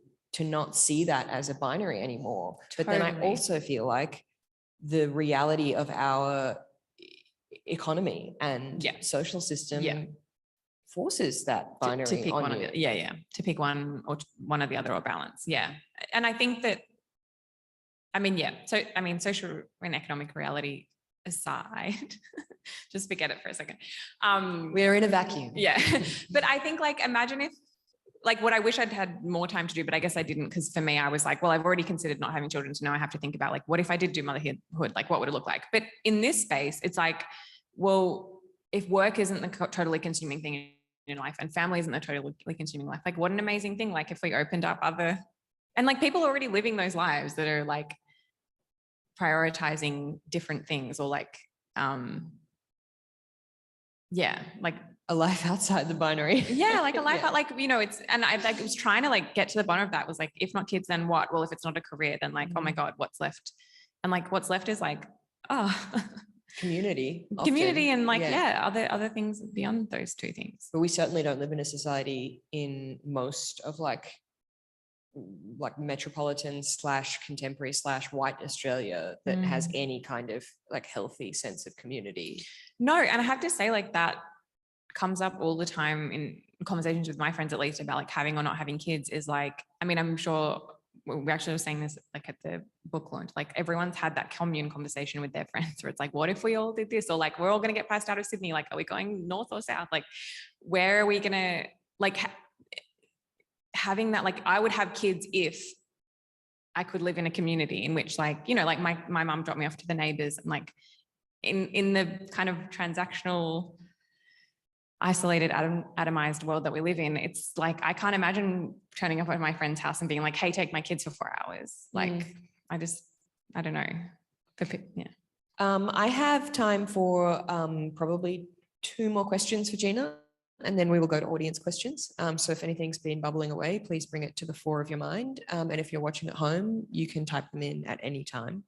not see that as a binary anymore. But then I also feel like the reality of our economy and social system forces that binary to pick on one you. of the, to pick one or one or the other or balance. Yeah. And I think that, social and economic reality aside, just forget it for a second. We're in a vacuum. Yeah. But I think like, imagine if, like what I wish I'd had more time to do, but I guess I didn't, because for me, I was like, well, I've already considered not having children, so now I have to think about like, what if I did do motherhood? Like, what would it look like? But in this space, it's like, well, if work isn't the totally consuming thing in your life and family isn't the totally consuming life, like what an amazing thing. Like if we opened up and like people are already living those lives that are like prioritizing different things or like, like a life outside the binary. Yeah, like a life out, like, it's, and I like was trying to like get to the bottom of that was like, if not kids, then what? Well, if it's not a career, then like, oh my God, what's left? And like, what's left is like, community and like, other things beyond those two things. But we certainly don't live in a society in most of like metropolitan / contemporary / white Australia that has any kind of like healthy sense of community. No. And I have to say like that comes up all the time in conversations with my friends, at least, about like having or not having kids is like, I'm sure we actually were saying this like at the book launch, like everyone's had that commune conversation with their friends where it's like, what if we all did this? Or like, we're all going to get passed out of Sydney. Like, are we going north or south? Like, where are we going to like having that? Like I would have kids if I could live in a community in which like, like my mom dropped me off to the neighbors and like in the kind of transactional, isolated, atomized world that we live in, it's like I can't imagine turning up at my friend's house and being like, hey, take my kids for 4 hours. Like I don't know. I have time for probably 2 more questions for Gina, and then we will go to audience questions. So if anything's been bubbling away, please bring it to the fore of your mind. And if you're watching at home, you can type them in at any time.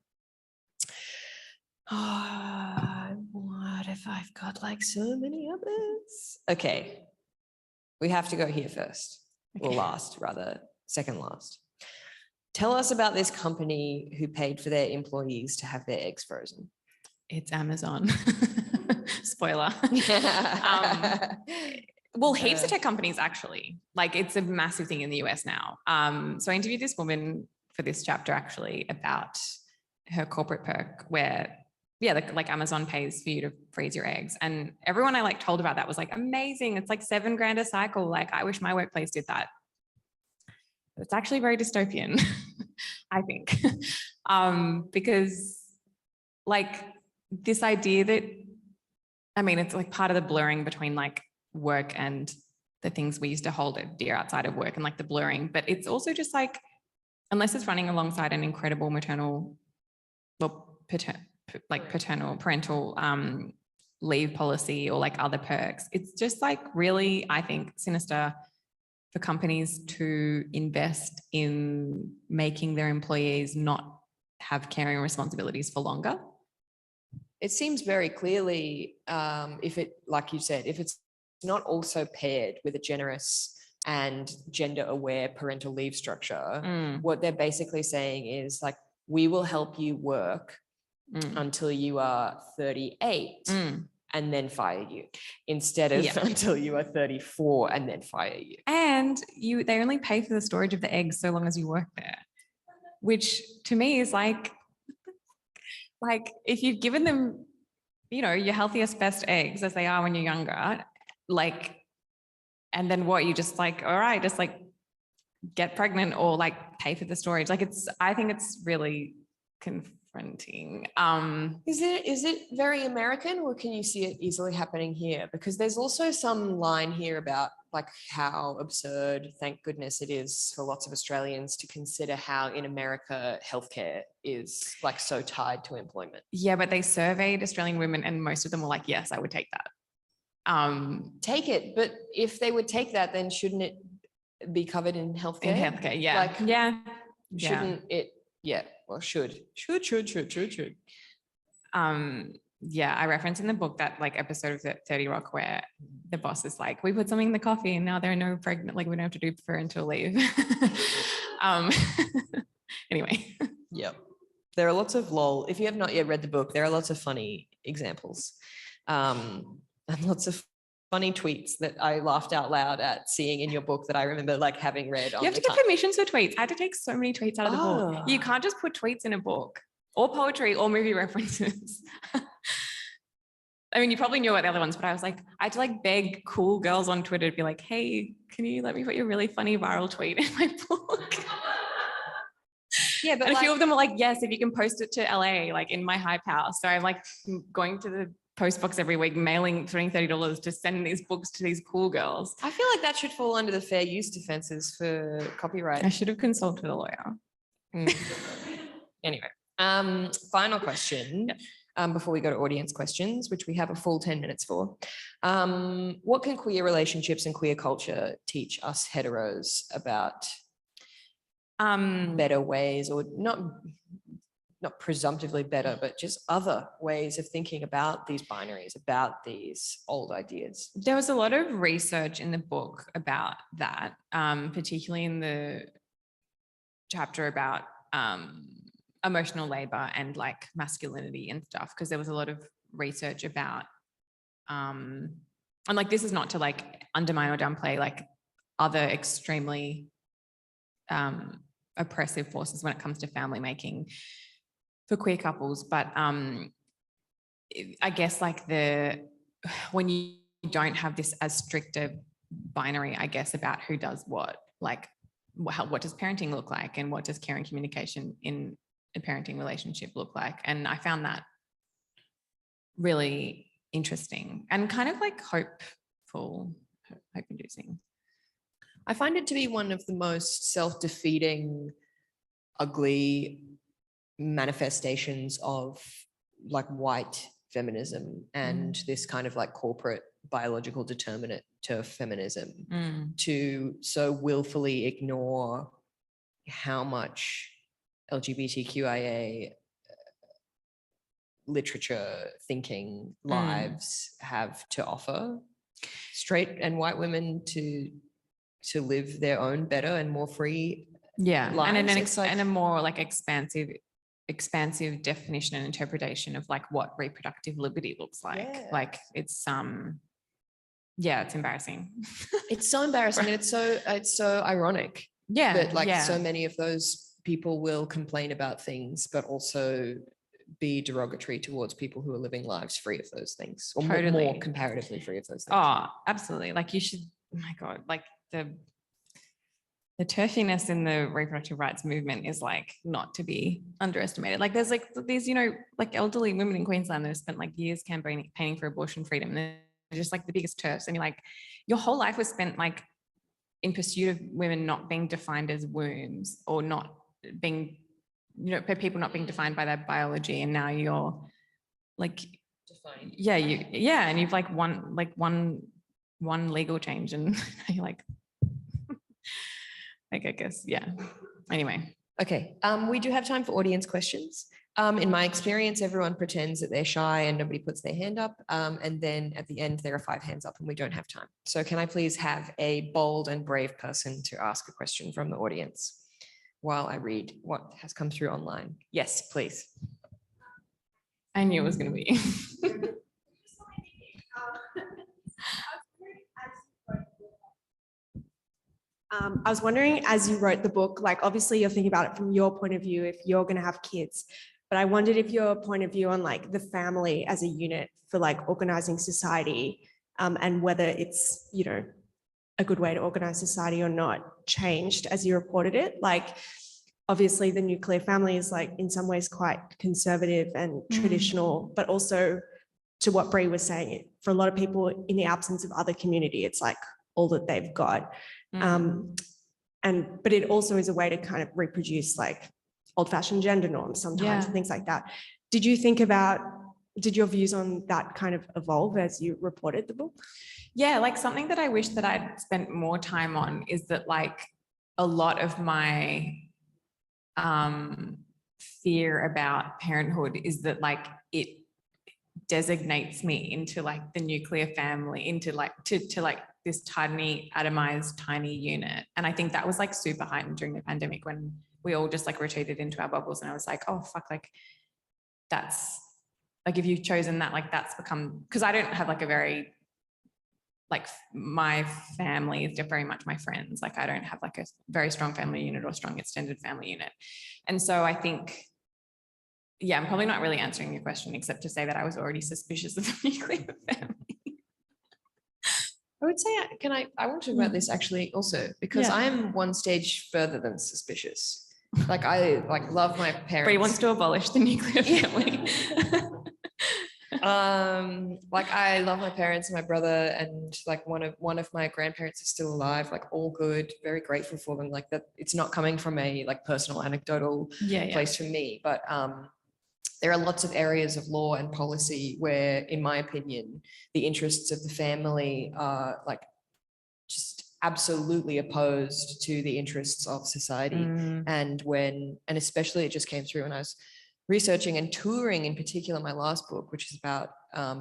what if I've got like so many others? Okay. We have to go here first. Or last, rather, second last. Tell us about this company who paid for their employees to have their eggs frozen. It's Amazon. Spoiler. Well, heaps of tech companies actually. Like it's a massive thing in the US now. So I interviewed this woman for this chapter actually about her corporate perk where, yeah, like Amazon pays for you to freeze your eggs. And everyone I like told about that was like, amazing. It's like $7,000 a cycle. Like I wish my workplace did that. But it's actually very dystopian, I think. Because like this idea that, I mean, it's like part of the blurring between like work and the things we used to hold dear outside of work and like the blurring, but it's also just like, unless it's running alongside an incredible maternal, well, parental leave policy or like other perks, it's just like really, I think, sinister for companies to invest in making their employees not have caring responsibilities for longer. It seems very clearly, if it, like you said, if it's not also paired with a generous and gender-aware parental leave structure, what they're basically saying is like, we will help you work until you are 38 and then fire you, instead of until you are 34 and then fire you. And they only pay for the storage of the eggs so long as you work there, which to me is like if you've given them, you know, your healthiest, best eggs as they are when you're younger, like, and then what, you just like, all right, just like get pregnant or like pay for the storage. Like I think it's really confronting. Is it very American, or can you see it easily happening here? Because there's also some line here about like how absurd, thank goodness it is for lots of Australians to consider how in America healthcare is like so tied to employment. Yeah, but they surveyed Australian women and most of them were like, yes, I would take that. Take it, but if they would take that, then shouldn't it be covered in healthcare? In healthcare, yeah. Like, shouldn't it? Yeah, well, should. Yeah, I reference in the book that like episode of 30 Rock where the boss is like, we put something in the coffee and now there are no pregnant, like we don't have to do parental leave. Anyway. Yep. There are lots of lol. If you have not yet read the book, there are lots of funny examples. And lots of funny tweets that I laughed out loud at seeing in your book that I remember like having read. You have to get permissions for tweets. I had to take so many tweets out of the book. You can't just put tweets in a book or poetry or movie references. I mean, you probably knew about the other ones, but I was like, I had to like beg cool girls on Twitter to be like, hey, can you let me put your really funny viral tweet in my book? Yeah, but and a few of them were like, yes, if you can post it to LA, like in my hype house. So I'm like going to the post box every week, throwing $30 to send these books to these cool girls. I feel like that should fall under the fair use defenses for copyright. I should have consulted a lawyer. Anyway, final question before we go to audience questions, which we have a full 10 minutes for. What can queer relationships and queer culture teach us heteros about better ways, or not presumptively better, but just other ways of thinking about these binaries, about these old ideas? There was a lot of research in the book about that, particularly in the chapter about emotional labor and like masculinity and stuff, because there was a lot of research about, and like this is not to like undermine or downplay like other extremely oppressive forces when it comes to family making for queer couples, but I guess like when you don't have this as strict a binary, I guess, about who does what, like what does parenting look like and what does caring communication in a parenting relationship look like? And I found that really interesting and kind of like hope-inducing. I find it to be one of the most self-defeating, ugly manifestations of like white feminism and this kind of like corporate biological determinant to feminism to so willfully ignore how much LGBTQIA literature thinking lives have to offer straight and white women to live their own better and more free lives. And a more like expansive definition and interpretation of like what reproductive liberty looks like. Like it's it's embarrassing. It's so embarrassing and it's so ironic. But like so many of those people will complain about things, but also be derogatory towards people who are living lives free of those things, or more comparatively free of those things. Oh, absolutely. Like you should, oh my God, like the turfiness in the reproductive rights movement is like not to be underestimated. Like there's like these, you know, like elderly women in Queensland that have spent like years campaigning for abortion freedom. And they're just like the biggest turfs. And you're like, your whole life was spent like in pursuit of women not being defined as wombs, or not being, you know, people not being defined by their biology. And now you're like, defined. And you've like one legal change, and you're like, I guess, Anyway. Okay, we do have time for audience questions. In my experience, everyone pretends that they're shy and nobody puts their hand up. And then at the end, there are 5 hands up and we don't have time. So can I please have a bold and brave person to ask a question from the audience while I read what has come through online? Yes, please. I knew it was going to be. I was wondering, as you wrote the book, like obviously you're thinking about it from your point of view if you're going to have kids, but I wondered if your point of view on like the family as a unit for like organizing society, and whether it's, you know, a good way to organize society or not, changed as you reported it. Like obviously the nuclear family is like in some ways quite conservative and traditional, but also to what Bri was saying, for a lot of people in the absence of other community, it's like all that they've got. But it also is a way to kind of reproduce like old-fashioned gender norms sometimes and things like that. Did your views on that kind of evolve as you reported the book? Yeah, like something that I wish that I'd spent more time on is that like a lot of my fear about parenthood is that like it designates me into like the nuclear family, into like to like this tiny atomized tiny unit. And I think that was like super heightened during the pandemic when we all just like retreated into our bubbles, and I was like, oh fuck, like that's like, if you've chosen that, like that's become, because I don't have like a very, like my family is very much my friends. Like I don't have like a very strong family unit or strong extended family unit. And so I think, I'm probably not really answering your question except to say that I was already suspicious of the nuclear family. I would say, I want to talk about this actually also, because I am one stage further than suspicious. Like I like love my parents. Bri wants to abolish the nuclear family. Like I love my parents and my brother, and like one of my grandparents is still alive, like all good, very grateful for them. Like that, it's not coming from a like personal anecdotal place for me, but there are lots of areas of law and policy where, in my opinion, the interests of the family are like just absolutely opposed to the interests of society. And especially it just came through when I was researching and touring, in particular my last book, which is about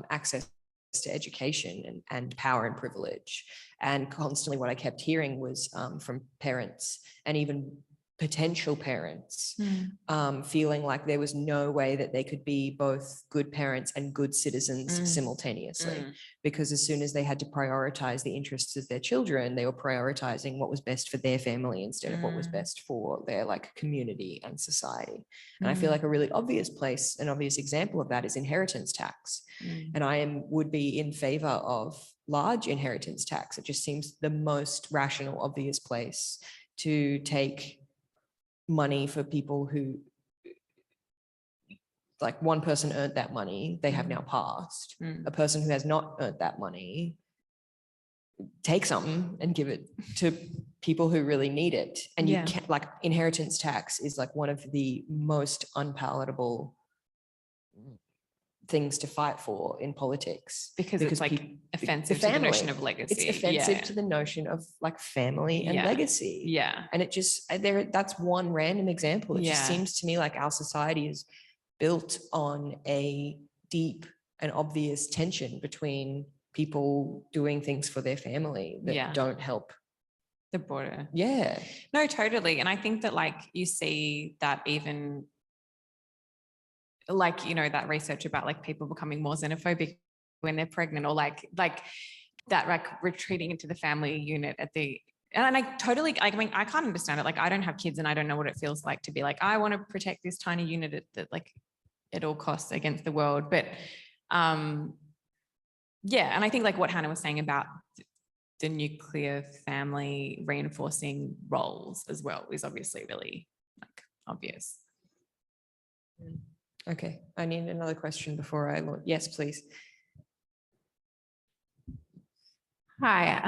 access to education and power and privilege. And constantly what I kept hearing was from parents and even potential parents feeling like there was no way that they could be both good parents and good citizens simultaneously, because as soon as they had to prioritize the interests of their children, they were prioritizing what was best for their family instead of what was best for their like community and society. And I feel like a really obvious place, an obvious example of that is inheritance tax. And I would be in favor of large inheritance tax. It just seems the most rational, obvious place to take money for people who, like one person earned that money, they have now passed. A person who has not earned that money, take something and give it to people who really need it. And you can't, like inheritance tax is like one of the most unpalatable things to fight for in politics, because it's like offensive to the notion of legacy. It's offensive to the notion of like family and legacy. And it just, that's one random example. It just seems to me like our society is built on a deep and obvious tension between people doing things for their family that Yeah. don't help. The border. Yeah. No, totally. And I think that like you see that even like, you know, that research about like people becoming more xenophobic when they're pregnant, or like that, like retreating into the family unit at the, and I totally, like, I mean, I can't understand it. Like, I don't have kids and I don't know what it feels like to be like, I want to protect this tiny unit at like at all costs against the world. But yeah. And I think like what Hannah was saying about the nuclear family reinforcing roles as well is obviously really like obvious. Okay. I need another question before I launch. Yes, please. Hi,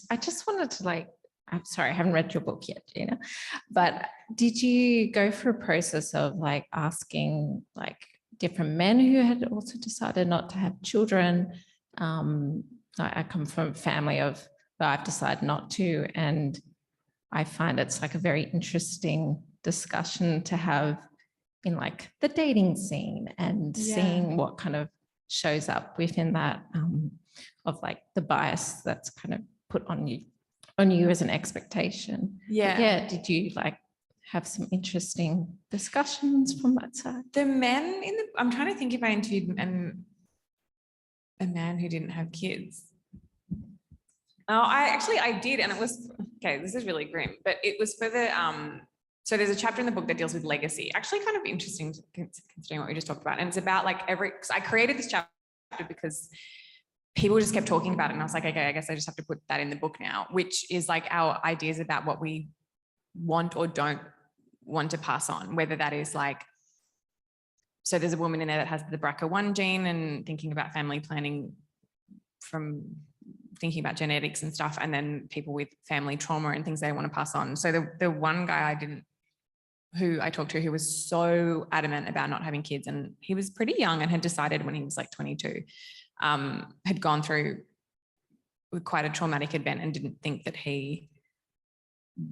I just wanted to I'm sorry, I haven't read your book yet, Gina, but did you go through a process of like asking like different men who had also decided not to have children? I come from a family of, but I've decided not to, and I find it's like a very interesting discussion to have in like the dating scene and seeing what kind of shows up within that of like the bias that's kind of put on you as an expectation. Yeah. But yeah. Did you like have some interesting discussions from that side? The men in the, I'm trying to think if I interviewed a man who didn't have kids. Oh, I did. And it was, okay, this is really grim, but it was for the, so there's a chapter in the book that deals with legacy, actually kind of interesting considering what we just talked about. And it's about like I created this chapter because people just kept talking about it. And I was like, okay, I guess I just have to put that in the book now, which is like our ideas about what we want or don't want to pass on, whether that is like, so there's a woman in there that has the BRCA1 gene and thinking about family planning from thinking about genetics and stuff, and then people with family trauma and things they want to pass on. So the one guy who I talked to who was so adamant about not having kids, and he was pretty young and had decided when he was like 22, had gone through with quite a traumatic event and didn't think that he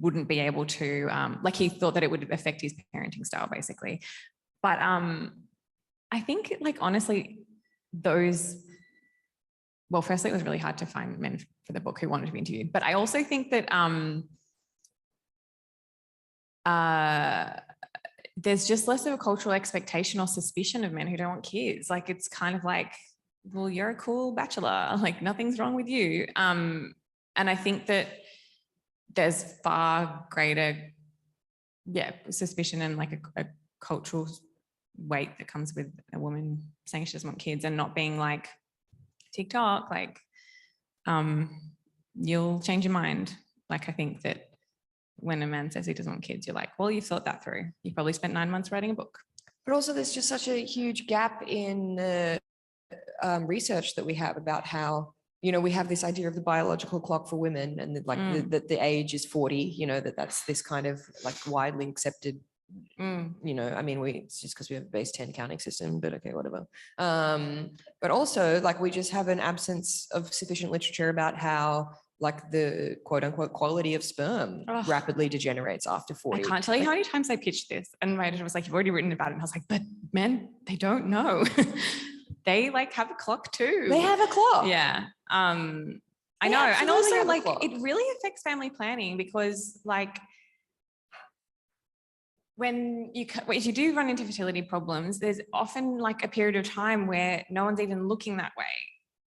wouldn't be able to, like he thought that it would affect his parenting style basically. But I think like honestly, well, firstly, it was really hard to find men for the book who wanted to be interviewed. But I also think that there's just less of a cultural expectation or suspicion of men who don't want kids. Like, it's kind of like, well, you're a cool bachelor, like nothing's wrong with you. And I think that there's far greater, suspicion and like a cultural weight that comes with a woman saying she doesn't want kids and not being like, TikTok, like, you'll change your mind. Like, I think that when a man says he doesn't want kids, you're like, well, you've thought that through. You probably spent 9 months writing a book. But also there's just such a huge gap in research that we have about how, you know, we have this idea of the biological clock for women and that like that the age is 40, you know, that's this kind of like widely accepted, you know, I mean, it's just because we have a base 10 counting system, but okay, whatever. But also like we just have an absence of sufficient literature about how like the quote unquote quality of sperm rapidly degenerates after 40. I can't tell you how many times I pitched this and my editor was like, you've already written about it. And I was like, but men, they don't know. They like have a clock too. They have a clock. Yeah. I know. And also like it really affects family planning because like if you do run into fertility problems, there's often like a period of time where no one's even looking that way.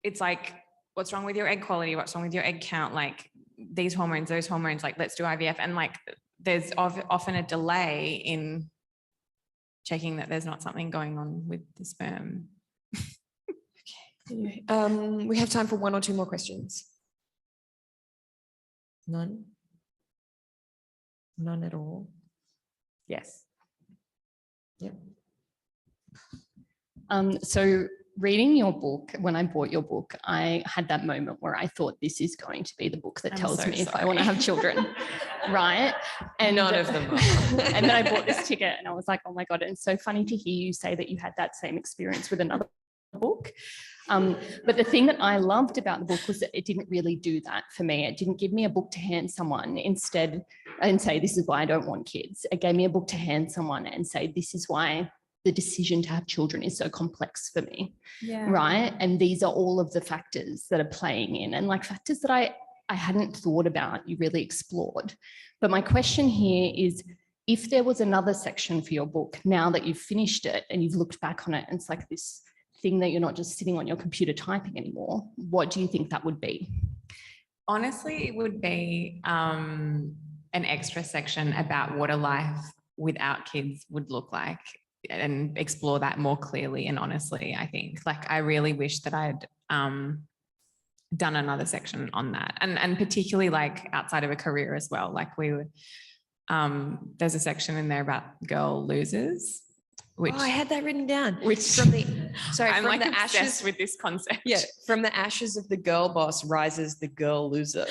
It's like, what's wrong with your egg quality? What's wrong with your egg count? Like these hormones, those hormones, like let's do IVF. And like, there's often a delay in checking that there's not something going on with the sperm. Okay. We have time for one or two more questions. None? None at all? Yes. Yep. So reading your book, when I bought your book, I had that moment where I thought this is going to be the book that tells me if I want to have children, right? And none of them are. And then I bought this ticket and I was like, oh my God, and it's so funny to hear you say that you had that same experience with another book. But the thing that I loved about the book was that it didn't really do that for me. It didn't give me a book to hand someone instead and say, this is why I don't want kids. It gave me a book to hand someone and say, this is why the decision to have children is so complex for me. Yeah. Right. And these are all of the factors that are playing in, and like factors that I hadn't thought about, you really explored. But my question here is, if there was another section for your book, now that you've finished it and you've looked back on it, and it's like this thing that you're not just sitting on your computer typing anymore, what do you think that would be? Honestly, it would be an extra section about what a life without kids would look like, and explore that more clearly and honestly. I think, like, I really wish that I'd done another section on that, and particularly like outside of a career as well. Like we would, there's a section in there about girl losers, which I had that written down. which From the I'm from like the obsessed ashes with this concept. Yeah, from the ashes of the girl boss rises the girl loser.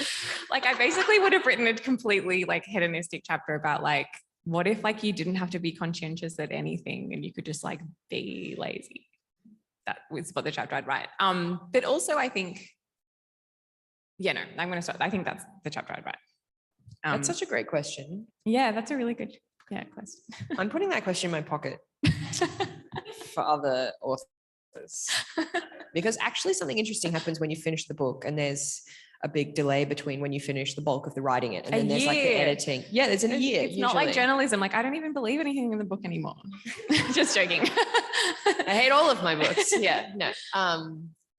Like I basically would have written a completely like hedonistic chapter about like, what if like you didn't have to be conscientious at anything and you could just like be lazy? That was what the chapter I'd write. But also I think, I'm going to start. I think that's the chapter I'd write. That's such a great question. Yeah, that's a really good question. I'm putting that question in my pocket for other authors, because actually something interesting happens when you finish the book, and there's a big delay between when you finish the bulk of the writing it and then there's like the editing. Yeah, there's a year. It's not like journalism. Like I don't even believe anything in the book anymore. Just joking. I hate all of my books. Yeah, no.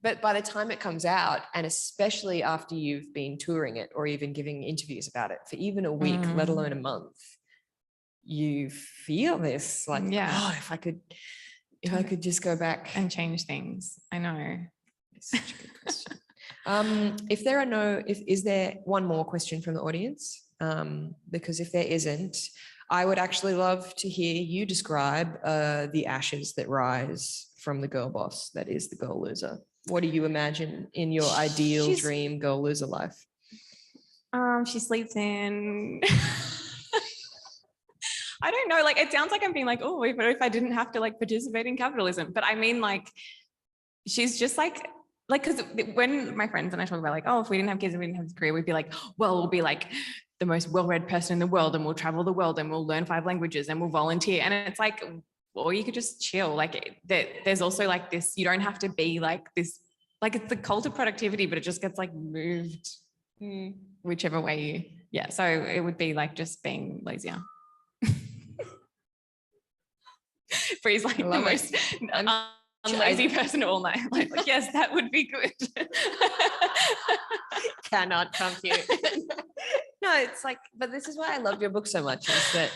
But by the time it comes out, and especially after you've been touring it or even giving interviews about it for even a week, let alone a month, you feel this like, if I could just go back and change things. I know. It's such a good question. Is there one more question from the audience? Because if there isn't, I would actually love to hear you describe the ashes that rise from the girl boss that is the girl loser. What do you imagine in your ideal dream girl loser life? She sleeps in. I don't know. Like, it sounds like I'm being like, oh, but if I didn't have to like participate in capitalism, but I mean, like, she's just like, because when my friends and I talk about like, oh, if we didn't have kids and we didn't have a career, we'd be like, well, we'll be like the most well-read person in the world, and we'll travel the world, and we'll learn 5 languages, and we'll volunteer. And it's like, or you could just chill. Like there's also like this, you don't have to be like this, like it's the cult of productivity, but it just gets like moved whichever way you, so it would be like just being lazier. Bri's like the most lazy person all night. Like, yes, that would be good. Cannot compute. No, it's like, but this is why I loved your book so much, is that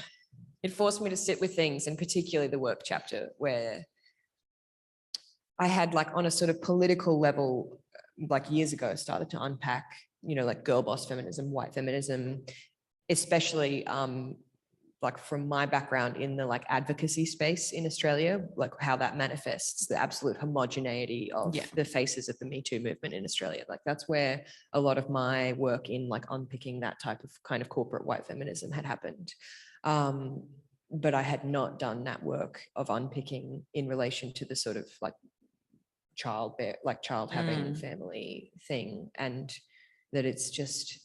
it forced me to sit with things, and particularly the work chapter, where I had like on a sort of political level, like years ago, started to unpack, like girl boss feminism, white feminism, especially like from my background in the like advocacy space in Australia, like how that manifests the absolute homogeneity of the faces of the Me Too movement in Australia. Like that's where a lot of my work in like unpicking that type of kind of corporate white feminism had happened. But I had not done that work of unpicking in relation to the sort of like child having family thing, and that it's just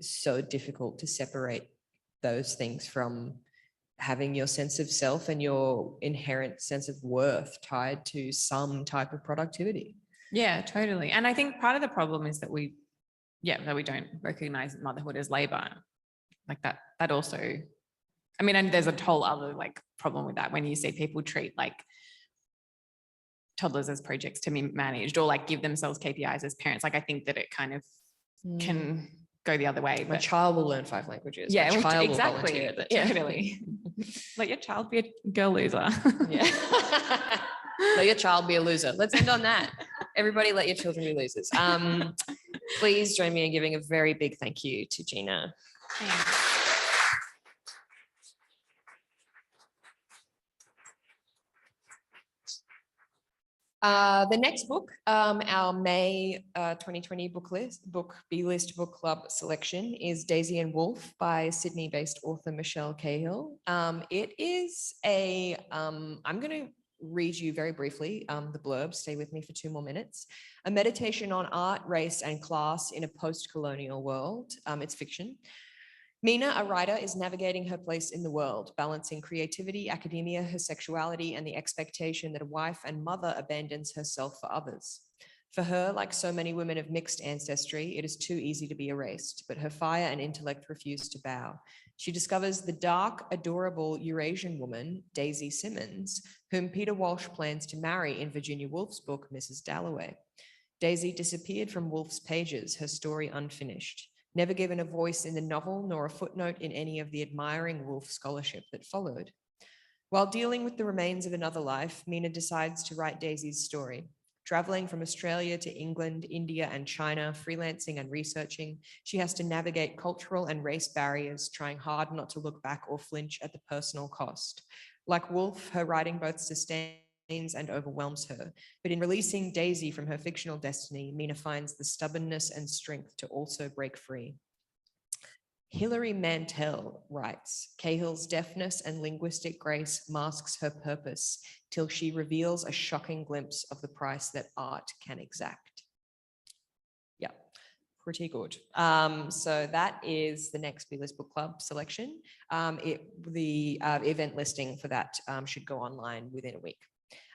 so difficult to separate those things from having your sense of self and your inherent sense of worth tied to some type of productivity. Yeah, totally. And I think part of the problem is that we don't recognize motherhood as labor. Like that also, I mean, and there's a whole other like problem with that when you see people treat like toddlers as projects to be managed, or like give themselves KPIs as parents. Like I think that it kind of can go the other way. My child will learn 5 languages. Yeah, my child exactly. Will volunteer, Totally. Let your child be a girl loser. Yeah. Let your child be a loser. Let's end on that. Everybody let your children be losers. Please join me in giving a very big thank you to Gina. Thanks. The next book, our May 2020 book B-list book club selection, is Daisy and Wolf by Sydney-based author Michelle Cahill. It is I'm going to read you very briefly the blurb. Stay with me for 2 more minutes. A meditation on art, race, and class in a post-colonial world. It's fiction. Mina, a writer, is navigating her place in the world, balancing creativity, academia, her sexuality, and the expectation that a wife and mother abandons herself for others. For her, like so many women of mixed ancestry, it is too easy to be erased, but her fire and intellect refuse to bow. She discovers the dark, adorable Eurasian woman, Daisy Simmons, whom Peter Walsh plans to marry in Virginia Woolf's book, Mrs. Dalloway. Daisy disappeared from Woolf's pages, her story unfinished, never given a voice in the novel nor a footnote in any of the admiring Woolf scholarship that followed. While dealing with the remains of another life, Mina decides to write Daisy's story. Traveling from Australia to England, India, and China, freelancing and researching, she has to navigate cultural and race barriers, trying hard not to look back or flinch at the personal cost. Like Woolf, her writing both sustains and overwhelms her. But in releasing Daisy from her fictional destiny, Mina finds the stubbornness and strength to also break free. Hilary Mantel writes, Cahill's deafness and linguistic grace masks her purpose till she reveals a shocking glimpse of the price that art can exact. Yeah, pretty good. So that is the next Big List Book Club selection. The event listing for that should go online within a week.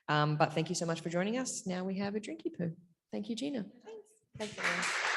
But thank you so much for joining us. Now we have a drinky poo. Thank you, Gina. Thanks. Thanks, everyone.